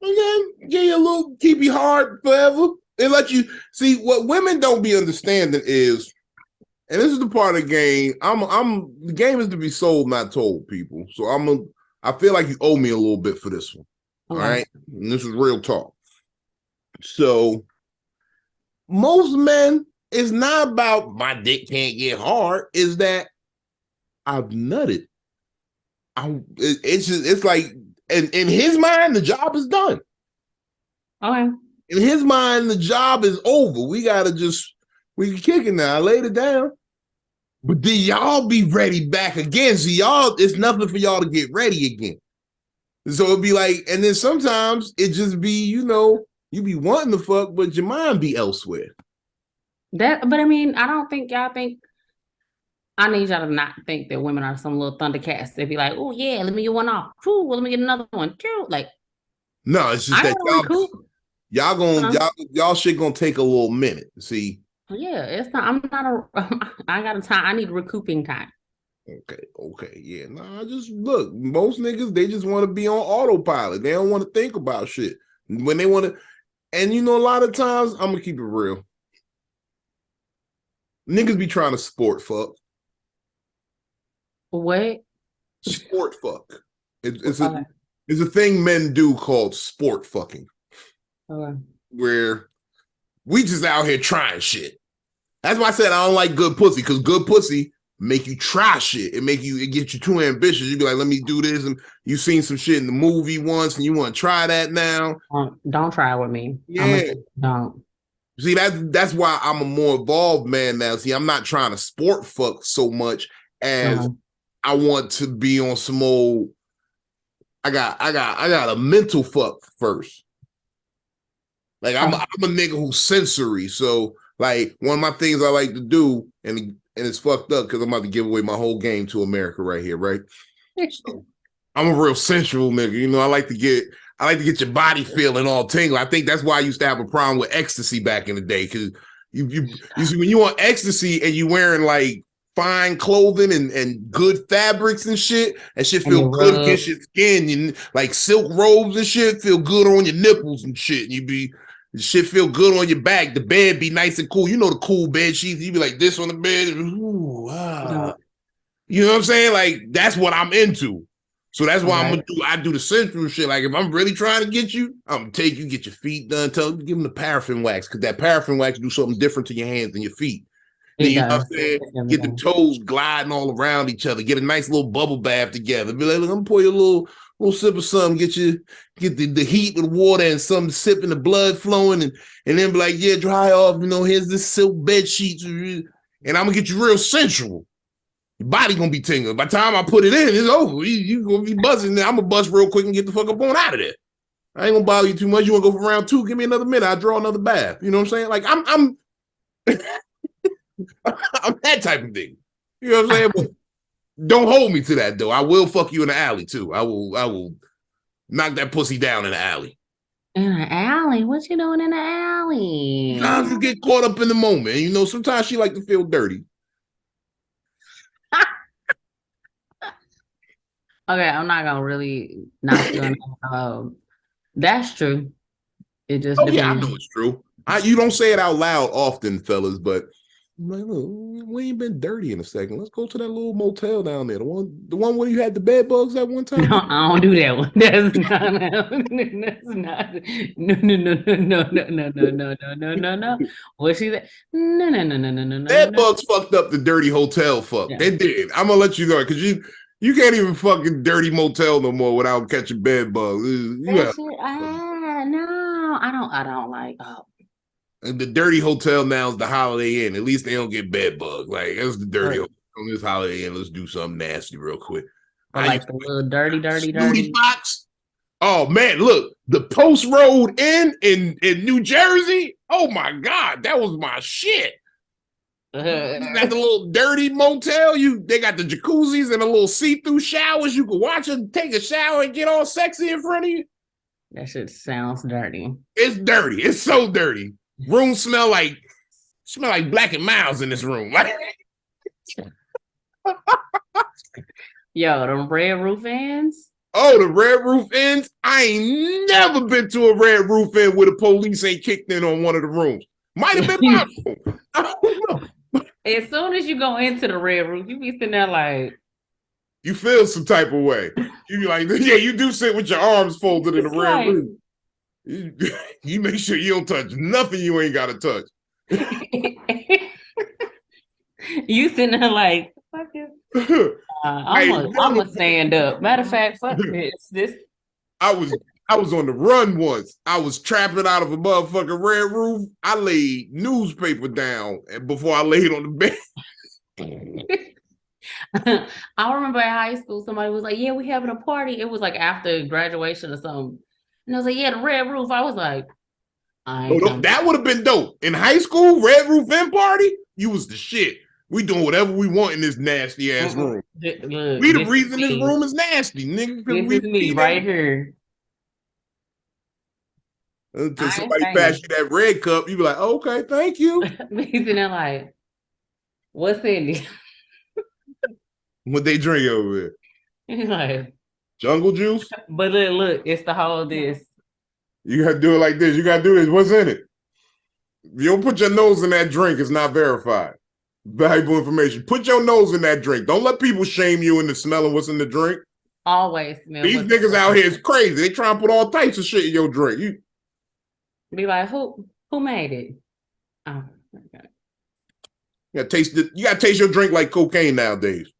Okay, give you a little, keep you hard forever. It let you see what women don't be understanding is, and this is the part of the game. The game is to be sold, not told, people. So I feel like you owe me a little bit for this one. Okay. All right. And this is real talk. So most men, it's not about my dick can't get hard, is that I've nutted. It's like in his mind, the job is done. Okay. In his mind, the job is over. We can kick it now. I laid it down. But then y'all be ready back again. See, y'all, it's nothing for y'all to get ready again. So it'd be like, and then sometimes it just be, you be wanting to fuck, but your mind be elsewhere. But I mean, I don't think y'all think. I need y'all to not think that women are some little thundercats. They'd be like, "Oh yeah, let me get one off. Ooh, well, let me get another one." Like, no, it's just that y'all shit gonna take a little minute. See. Yeah, it's not. I'm not I got a time. I need recouping time. Okay, yeah. Nah, just look. Most niggas, they just want to be on autopilot. They don't want to think about shit when they want to. And you know, a lot of times, I'm gonna keep it real. Niggas be trying to sport fuck. What? Sport fuck. It's Okay. a thing men do called sport fucking, Okay. where we just out here trying shit. That's why I said I don't like good pussy, because good pussy make you try shit. It get you too ambitious. You be like, let me do this, and you seen some shit in the movie once, and you want to try that now. Don't try with me. Yeah. Don't. See, that's why I'm a more involved man now. See, I'm not trying to sport fuck so much as I want to be on some old. I got a mental fuck first. Like I'm a nigga who's sensory. So like one of my things I like to do, and it's fucked up because I'm about to give away my whole game to America right here, right? So I'm a real sensual nigga. You know, I like to get your body feeling all tingle. I think that's why I used to have a problem with ecstasy back in the day, because you see when you on ecstasy and you wearing like fine clothing and good fabrics and shit feel good against your skin, and like silk robes and shit feel good on your nipples and shit. Shit feel good on your back. The bed be nice and cool. You know the cool bed sheets. You be like this on the bed. Ooh, You know what I'm saying? Like that's what I'm into. So that's why I do the sensual shit. Like if I'm really trying to get you, I'm gonna take you, get your feet done, give them the paraffin wax, because that paraffin wax do something different to your hands than your feet. You know what I'm saying? Get the toes gliding all around each other. Get a nice little bubble bath together. Be like, look, I'm gonna pour you a little sip of something. Get the heat with water and some sipping the blood flowing, and then be like, yeah, dry off. You know, here's this silk bed sheets, and I'm gonna get you real sensual. Your body gonna be tingling. By the time I put it in, it's over. You gonna be buzzing. I'm gonna buzz real quick and get the fuck up on out of there. I ain't gonna bother you too much. You wanna go for round 2? Give me another minute. I'll draw another bath. You know what I'm saying? Like I'm I'm that type of thing. You know what I'm saying? But don't hold me to that though. I will fuck you in the alley too. I will knock that pussy down in the alley. In the alley? What you doing in the alley? Sometimes you get caught up in the moment. You know, sometimes she like to feel dirty. Okay, I'm not gonna really not gonna. That's true. It just depends. Yeah, I know it's true. You don't say it out loud often, fellas, but like, look, we ain't been dirty in a second. Let's go to that little motel down there. The one where you had the bed bugs that one time. No, I don't do that one. That's not. No. What she said? No. Bed bugs fucked up the dirty hotel fuck. Yeah. They did. I'm gonna let you know because you can't even fucking dirty motel no more without catching bed bugs. No, I don't like. And the dirty hotel now is the Holiday Inn. At least they don't get bed bugs. Like that's the dirty hotel. On this Holiday Inn, let's do something nasty real quick. I like the little dirty. Fox. Oh man, look, the Post Road Inn in New Jersey. Oh my God, that was my shit. You got the little dirty motel. They got the jacuzzis and the little see-through showers. You can watch them take a shower and get all sexy in front of you. That shit sounds dirty. It's dirty. It's so dirty. Room smell like Black and Miles in this room. Yo, them Red Roof Inns. Oh, the Red Roof Inns. I ain't never been to a Red Roof Inn where the police ain't kicked in on one of the rooms. Might have been my room. I don't know. As soon as you go into the Red Roof, you be sitting there like, you feel some type of way. You be like, yeah, you do sit with your arms folded in the Red Roof. You make sure you don't touch nothing you ain't got to touch. You sitting there like, fuck it. I'm gonna stand up. Matter of fact, fuck this. I was on the run once. I was trapping out of a motherfucking Red Roof. I laid newspaper down before I laid on the bed. I remember in high school, somebody was like, yeah, we having a party. It was like after graduation or something. And I was like, yeah, the Red Roof. I was like, that would have been dope. In high school, Red Roof Inn party, you was the shit. We doing whatever we want in this nasty ass room. Look, we the reason this room is nasty, nigga. This is me right here. Until somebody pass you that red cup, you be like, oh, okay, thank you. He's in there like, what's in it? What they drink over there? He's like, jungle juice. But look, it's the whole this. You gotta do it like this. You gotta do this. What's in it? If you don't put your nose in that drink, it's not verified. Valuable information. Put your nose in that drink. Don't let people shame you into smelling what's in the drink. Always smell. These niggas out here is crazy. They try to put all types of shit in your drink. You be like, who made it? Oh, okay. You gotta taste your drink like cocaine nowadays.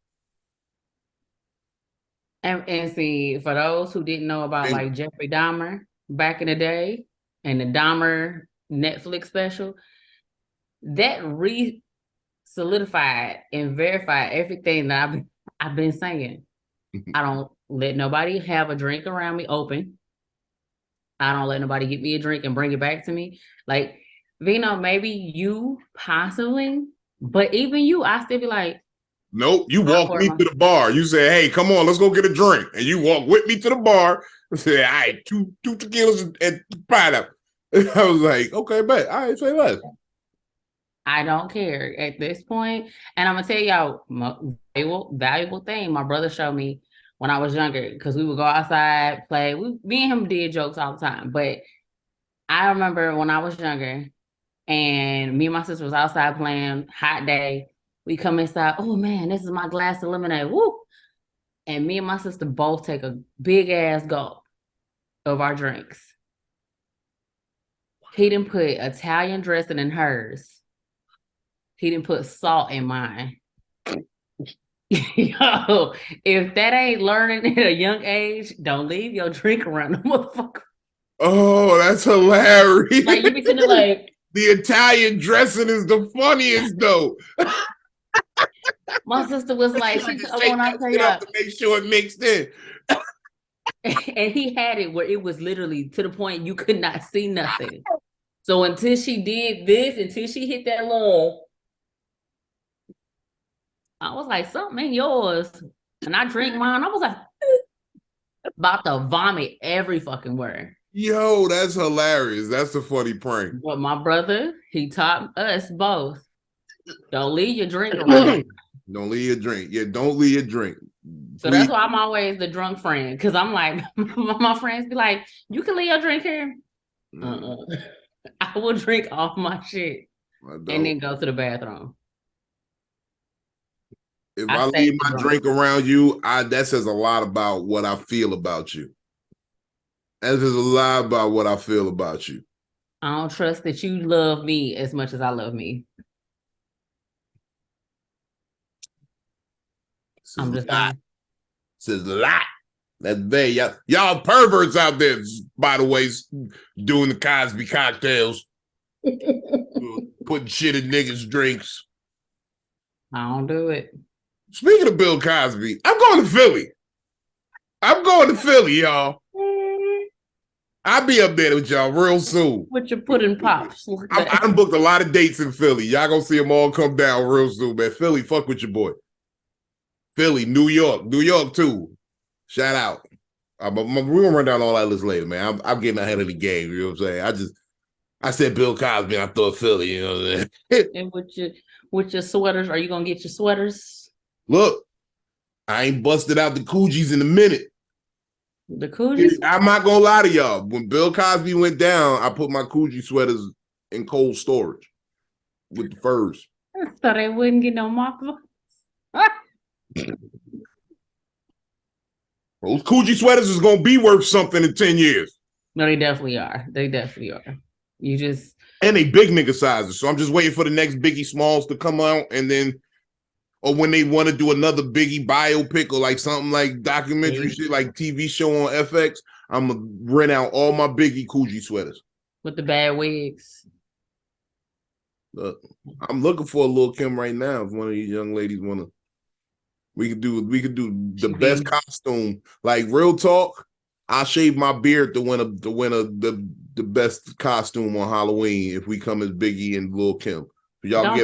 And see, for those who didn't know about like Jeffrey Dahmer back in the day and the Dahmer Netflix special, that solidified and verified everything that I've been saying. I don't let nobody have a drink around me open. I don't let nobody get me a drink and bring it back to me. Like, Vino, maybe you possibly, but even you, I still be like, nope, you walk me to the bar. You say, hey, come on, let's go get a drink. And you walk with me to the bar and say, all right, two tequilas and pineapple. I was like, okay, bet. All right, say less. I don't care at this point. And I'm going to tell y'all, valuable thing my brother showed me when I was younger, because we would go outside, play. Me and him did jokes all the time. But I remember when I was younger and me and my sister was outside playing, hot day. We come inside, oh man, this is my glass of lemonade. Woo! And me and my sister both take a big ass gulp of our drinks. He didn't put Italian dressing in hers. He didn't put salt in mine. Yo, if that ain't learning at a young age, don't leave your drink around the motherfucker. Oh, that's hilarious. Like, you be sitting there like, the Italian dressing is the funniest though. My sister was like, she when I tell you to make sure it mixed in. And he had it where it was literally to the point you could not see nothing. So until she did this, until she hit that little, I was like, something ain't yours. And I drink mine. I was like, about to vomit every fucking word. Yo, that's hilarious. That's a funny prank. But my brother, he taught us both. Don't leave your drink around. Don't leave your drink. Yeah, don't leave your drink. So that's why I'm always the drunk friend. Because I'm like, my friends be like, you can leave your drink here. I will drink all my shit and then go to the bathroom. If I leave my drink around you, that says a lot about what I feel about you. That says a lot about what I feel about you. I don't trust that you love me as much as I love me. I'm just saying. Says a lot. That's very y'all perverts out there, by the way, doing the Cosby cocktails. Putting shit in niggas' drinks. I don't do it. Speaking of Bill Cosby, I'm going to Philly. Y'all. I'll be up there with y'all real soon. With your pudding pops. I done booked a lot of dates in Philly. Y'all gonna see them all come down real soon, man. Philly, fuck with your boy. Philly, New York too. Shout out. We're gonna run down all that list later, man. I'm getting ahead of the game. You know what I'm saying? I said Bill Cosby and I thought Philly. You know what I'm saying? And with your sweaters, are you gonna get your sweaters? Look, I ain't busted out the Coogis in a minute. The Coogis? I'm not gonna lie to y'all. When Bill Cosby went down, I put my Coogi sweaters in cold storage with the furs. So they wouldn't get no mock-ups. Those Coogi sweaters is gonna be worth something in 10 years. No, they definitely are. You just and they big nigga sizes. So I'm just waiting for the next Biggie Smalls to come out, and then or when they want to do another Biggie biopic or like something like documentary shit, like TV show on FX, I'm gonna rent out all my Biggie Coogi sweaters with the bad wigs. Look, I'm looking for a Lil' Kim right now. If one of these young ladies wanna, we could do the best costume. Like real talk, I'll shave my beard to win the best costume on Halloween if we come as Biggie and Lil' Kim. Y'all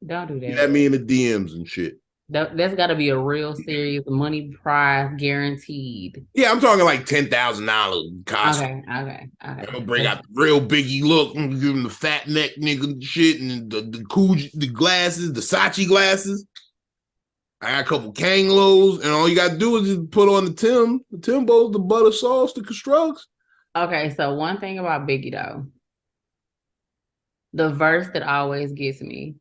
Don't do that. Get me in the DMs and shit. That's got to be a real serious money prize guaranteed. Yeah, I'm talking like $10,000 costume. Okay. I'm gonna bring out the real Biggie look, give him the fat neck nigga shit and the Coogee, the glasses, the Sachi glasses. I got a couple Kanglos, and all you gotta do is just put on the Timbos, the butter sauce, the Constructs. Okay, so one thing about Biggie though, the verse that always gets me,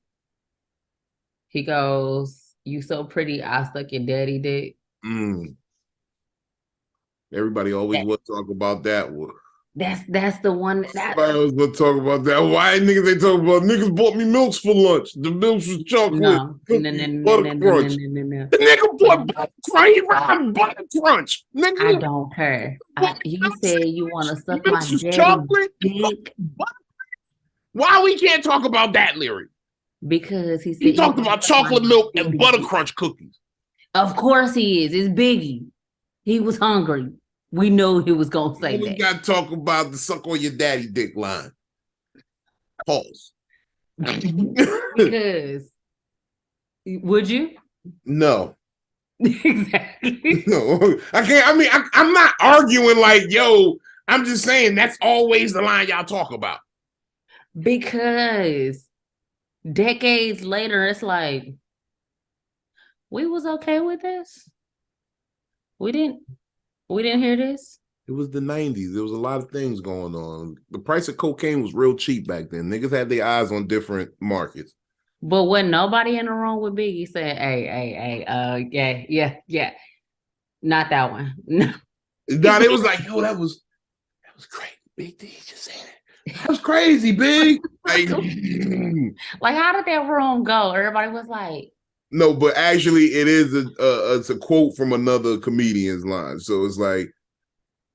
he goes, "You so pretty, I suck your daddy dick." Mm. Everybody always That, want to talk about that one. that's the one that I always want to talk about that. Why niggas they talk about niggas bought me milks for lunch. The milks was chocolate, no, no, no, cookies, no, butter no, no, no, crunch. no, no. The nigga But bought butter crunch. He rhymed butter crunch. I Nigga, don't care. You milks, said you want to suck my milks was daddy chocolate. dick Why we can't talk about that lyric? because he He said you talked want to about suck my chocolate milk and daddy butter dick. crunch cookies. Of course he is. It's Biggie. He was hungry. We know he was gonna say We that. got to talk about the suck on your daddy dick line. Pause. Because would you? No. Exactly. No, I can't. I mean, I'm not arguing like, yo, I'm just saying that's always the line y'all talk about. Because decades later, it's like, we was okay with this. We didn't hear this. It was the 90s. There was a lot of things going on. The price of cocaine was real cheap back then. Niggas had their eyes on different markets. But when nobody in the room with Biggie said, hey, yeah. Not that one. No. Nah, it was like, yo, that was crazy. Big D just said it. That was crazy, big. Like, Like, how did that room go? Everybody was like, no, but actually, it is it's a quote from another comedian's line. So it's like,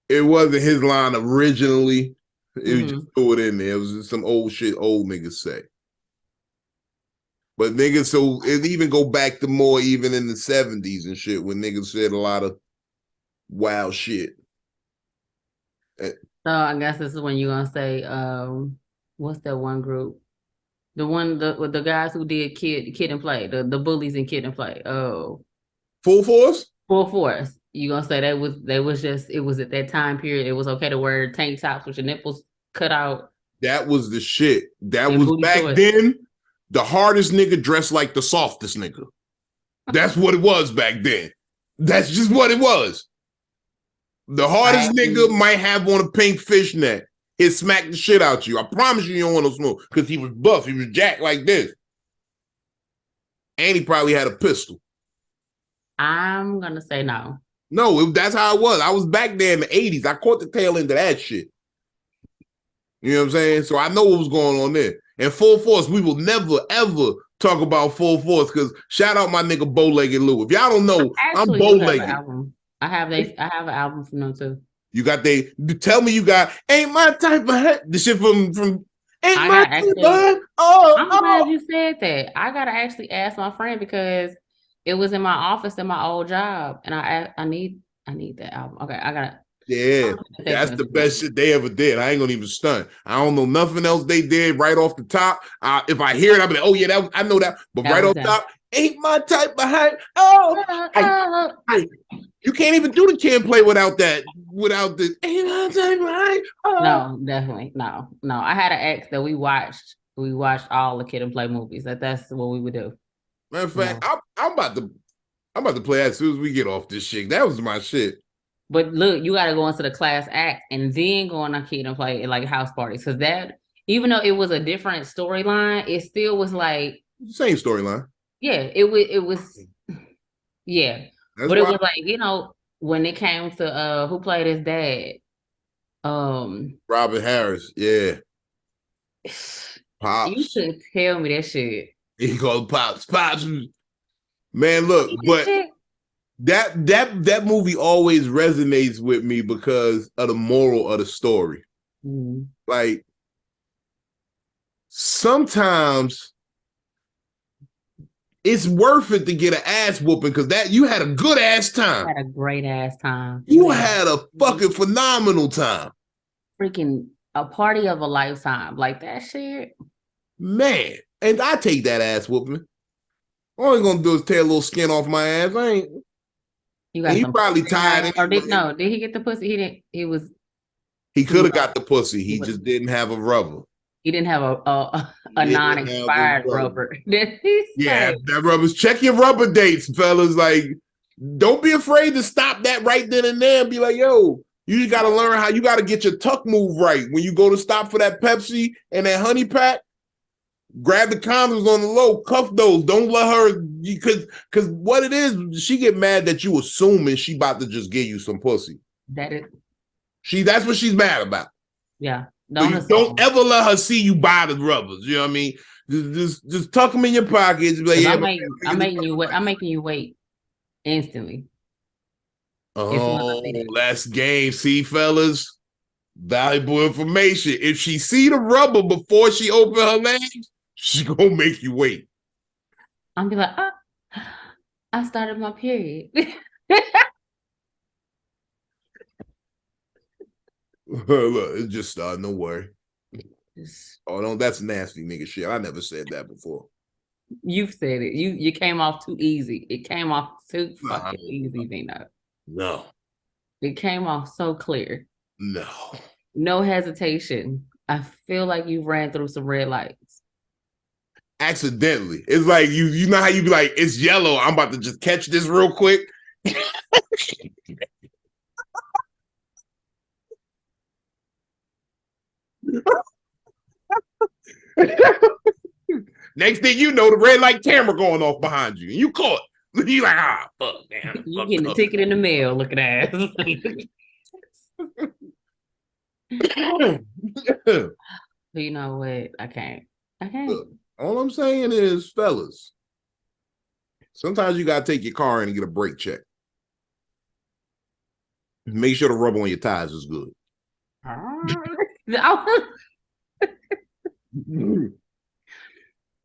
it wasn't his line originally. It was just threw it in there. It was just some old shit old niggas say. But niggas, so it even go back to more even in the 70s and shit when niggas said a lot of wild shit. so I guess this is when you're gonna say, what's that one group? The guys who did Kid and Play, the bullies in Kid and Play. Oh, Full Force? Full Force. You gonna say they was just, it was at that time period. It was okay to wear tank tops with your nipples cut out. That was the shit. That And was booty back shorts. then. The hardest nigga dressed like the softest nigga. That's what it was back then. That's just what it was. The hardest nigga might have on a pink fishnet. He'd smack the shit out you. I promise you don't want no smoke because he was buff. He was jacked like this. And he probably had a pistol. I'm gonna say no. No, that's how it was. I was back there in the 80s. I caught the tail end of that shit. You know what I'm saying? So I know what was going on there. And Full Force, we will never, ever talk about Full Force because shout out my nigga Bow-Legged Lou. If y'all don't know, I'm Bow-Legged. I have an album from them too. You got tell me you got Ain't My Type of Hat. The shit from Ain't My Type of Hat. I'm glad you said that. I gotta actually ask my friend because it was in my office in my old job, and I need that album. Okay, I gotta. Yeah, that's the best shit they ever did. I ain't gonna even stunt. I don't know nothing else they did right off the top. If I hear it, I'll be like, oh yeah, I know that. But right off top, Ain't My Type of Hat. You can't even do the Kid Play without that. Without the Ain't My Type of Hat. No, definitely no. I had an ex that we watched all the Kid and Play movies. That's what we would do. Matter of fact, I'm about to play that as soon as we get off this shit. That was my shit. But look, you got to go into the class act and then go on a Kid and Play at like house parties because that, even though it was a different storyline, it still was like same storyline. Yeah, it was. Yeah, that's but it was like when it came to who played his dad, Robert Harris. Yeah, Pops. You should tell me that shit. He called Pops. Man, look, but. That movie always resonates with me because of the moral of the story. Mm-hmm. Like sometimes it's worth it to get an ass whooping because that you had a good ass time. I had a great ass time. You had a fucking phenomenal time. Freaking a party of a lifetime. Like that shit. Man, and I take that ass whooping. All I'm gonna do is tear a little skin off my ass. I ain't. He probably tired. Or did he get the pussy? He didn't. He could have got the pussy. He just didn't have a rubber. He didn't have a non-expired rubber. Yeah, that rubber's. Check your rubber dates, fellas. Like, don't be afraid to stop that right then and there and be like, yo, You just got to learn how you got to get your tuck move right. When you go to stop for that Pepsi and that honey pack, grab the condoms on the low, cuff those. Don't let her, because what it is, she get mad that you assuming she about to just give you some pussy. That's what she's mad about. Yeah. Don't ever let her see you buy the rubbers. You know what I mean? Just tuck them in your pockets. Like, yeah, I'm making you wait instantly. Oh, that's game. See, fellas, valuable information. If she see the rubber before she open her legs, she gonna make you wait. I'm be like, I started my period. Look, it just started. No worry. Oh no, that's nasty nigga shit. I never said that before. You've said it. You came off too easy. It came off too fucking easy, Vino. No. It came off so clear. No. No hesitation. I feel like you ran through some red lights. Accidentally. It's like you know how you be like, it's yellow. I'm about to just catch this real quick. Next thing you know, the red light camera going off behind you, and you caught. You like, fuck, man. You getting a ticket in the mail, looking at ass. You know what? I can't. Look, all I'm saying is, fellas, sometimes you gotta take your car in and get a brake check. Make sure the rubber on your tires is good.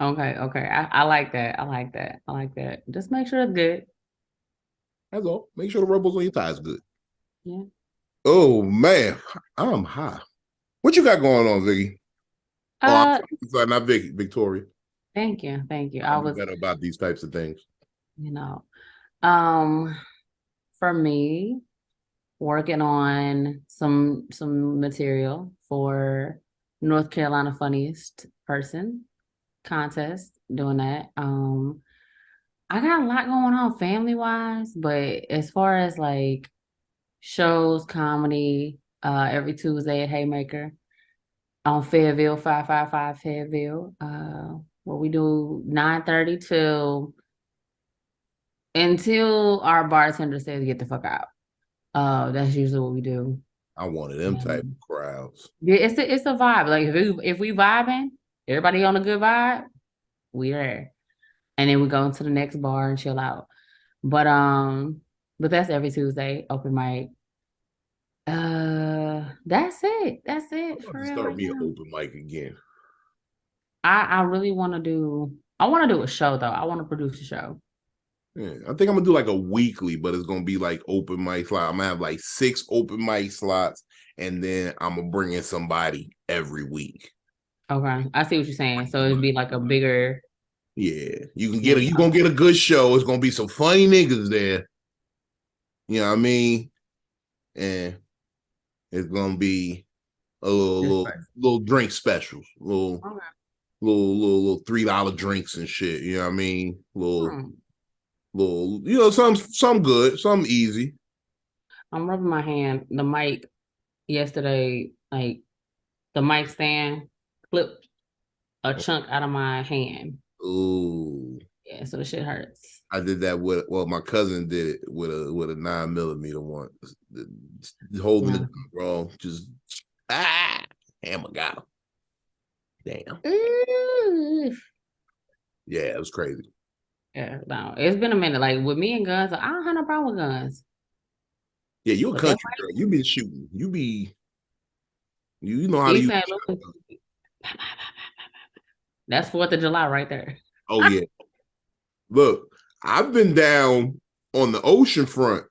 Okay. I like that. Just make sure it's good. That's all. Make sure the rubber's on your tires good. Yeah. Oh man, I'm high. What you got going on, Vicky? Sorry, not Vicky, Victoria. Thank you. I was better about these types of things. For me, working on some material for North Carolina Funniest Person contest, doing that. I got a lot going on family wise, but as far as like shows, comedy, every Tuesday at Haymaker on Fayetteville, 555 Fayetteville, where we do 9:30 until our bartender says get the fuck out. That's usually what we do. I wanted them type of crowds. Yeah, it's a vibe. Like if we vibing, everybody on a good vibe, we there. And then we go into the next bar and chill out. But that's every Tuesday, open mic. That's it. For real. Start me an open mic again. I really want to do a show though. I want to produce a show. Yeah, I think I'm gonna do like a weekly, but it's gonna be like open mic slot. I'm gonna have like 6 open mic slots, and then I'm gonna bring in somebody every week. Okay, I see what you're saying. So it'd be like a bigger. Yeah, you gonna get a good show. It's gonna be some funny niggas there. You know what I mean? And it's gonna be a little drink specials, little $3 drinks and shit. You know what I mean? Little, you know, some good, some easy. I'm rubbing my hand. The mic yesterday, like the mic stand clipped a chunk out of my hand. Ooh. Yeah, so the shit hurts. I did that with my cousin did it with a 9mm one. Holding it wrong, just hammer got him. Damn. Yeah, it was crazy. Yeah, no, it's been a minute. Like with me and guns, I don't have no problem with guns. Yeah, you're a country girl. You been shooting. You know how to use. That's 4th of July right there. Oh yeah. Look, I've been down on the ocean front,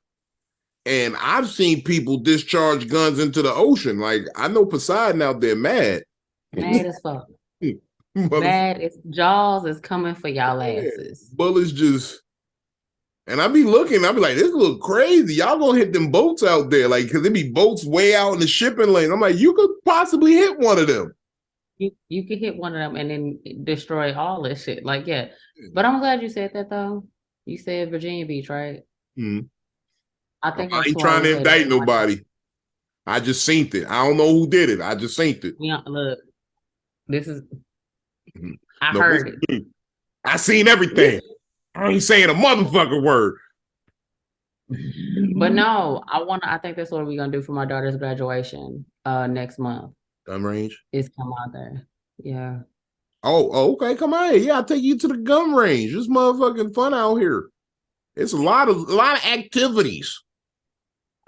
and I've seen people discharge guns into the ocean. Like I know Poseidon out there mad as fuck. Bad as Jaws is coming for y'all asses. Bullets just, and I be looking, I be like, this look crazy. Y'all gonna hit them boats out there, like, cause there be boats way out in the shipping lane. I'm like, you could possibly hit one of them. You could hit one of them and then destroy all this shit. Like, yeah. But I'm glad you said that though. You said Virginia Beach, right? Mm-hmm. I think I ain't trying to indict nobody. I just seen it. I don't know who did it. I just seen it. Yeah, look, this is. I No, heard it. I seen everything. I ain't saying a motherfucking word. But no, I think that's what we're gonna do for my daughter's graduation next month. Gun range? Is come out there. Yeah. Oh, okay. Come on. Yeah, I'll take you to the gun range. This motherfucking fun out here. It's a lot of activities.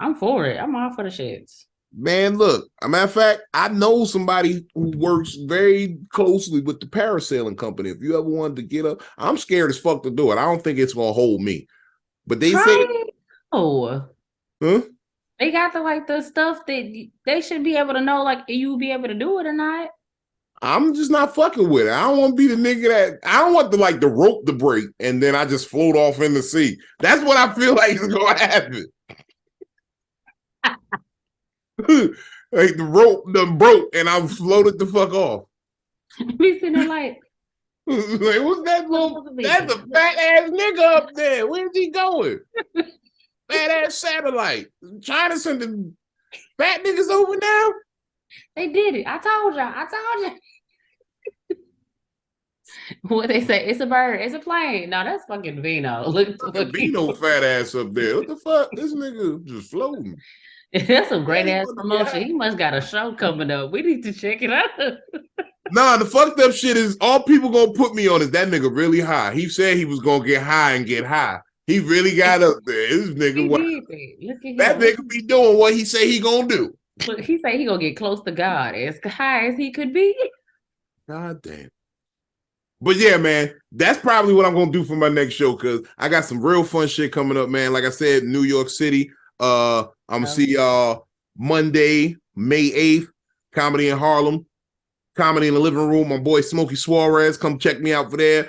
I'm for it. I'm all for the shits. Man, look, a matter of fact, I know somebody who works very closely with the parasailing company. If you ever wanted to get up, I'm scared as fuck to do it. I don't think it's gonna hold me. But they say, huh? They got the stuff that they should be able to know, like you be able to do it or not. I'm just not fucking with it. I don't want to be the nigga that I don't want the rope to break and then I just float off in the sea. That's what I feel like is gonna happen. Like the rope done broke and I floated the fuck off. Be sitting there like what's that little? That's a fat ass nigga up there. Where's he going? Fat ass satellite. China sending fat niggas over now. They did it. I told y'all. What they say? It's a bird. It's a plane. No, that's fucking Vino. Look, Vino fat ass up there. What the fuck? This nigga just floating. That's some great ass promotion. He must got a show coming up. We need to check it out. Nah, the fucked up shit is all people gonna put me on is that nigga really high. He said he was gonna get high and get high. He really got up there. This nigga, that nigga be doing what he say he gonna do. Look, he say he gonna get close to God, as high as he could be. God damn. But yeah, man, that's probably what I'm gonna do for my next show because I got some real fun shit coming up, man. Like I said, New York City. I'm gonna see y'all Monday, May 8th, Comedy in Harlem. Comedy in the Living Room. My boy Smokey Suarez, come check me out for there.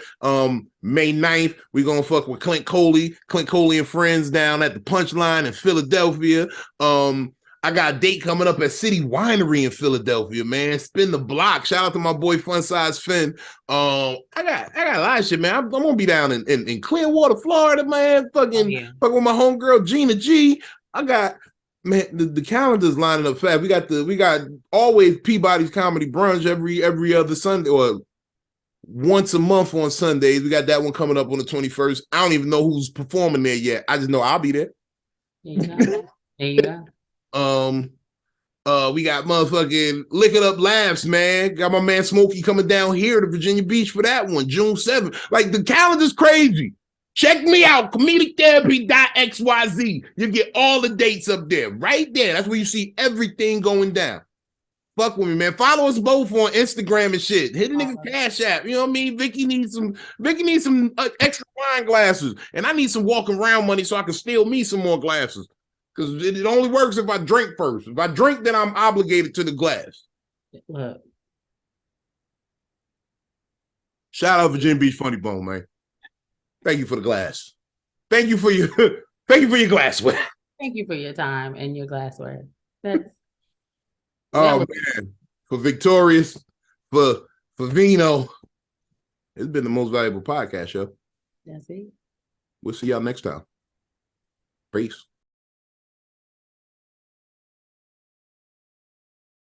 May 9th, we're gonna fuck with Clint Coley and friends down at the Punchline in Philadelphia. I got a date coming up at City Winery in Philadelphia, man. Spin the block. Shout out to my boy Fun Size Finn. I got a lot of shit, man. I'm gonna be down in Clearwater, Florida, man. Fucking with my homegirl Gina G. I got man, the calendar's lining up fast. We got always Peabody's Comedy Brunch every other Sunday or once a month on Sundays. We got that one coming up on the 21st. I don't even know who's performing there yet. I just know I'll be there. There you go. We got motherfucking Lick It Up Laughs, man. Got my man Smokey coming down here to Virginia Beach for that one, June 7th. Like the calendar's crazy. Check me out, ComedicTherapy.xyz. You get all the dates up there, right there. That's where you see everything going down. Fuck with me, man. Follow us both on Instagram and shit. Hit a nigga Cash App. You know what I mean? Vicky needs some extra wine glasses, and I need some walking around money so I can steal me some more glasses. Because it only works if I drink first. If I drink, then I'm obligated to the glass. Look. Shout out Virginia Beach Funny Bone, man. Thank you for the glass. Thank you for your glassware. Thank you for your time and your glassware. Man, for Victorious, for Vino, it's been the most valuable podcast show. That's it. We'll see y'all next time. Peace.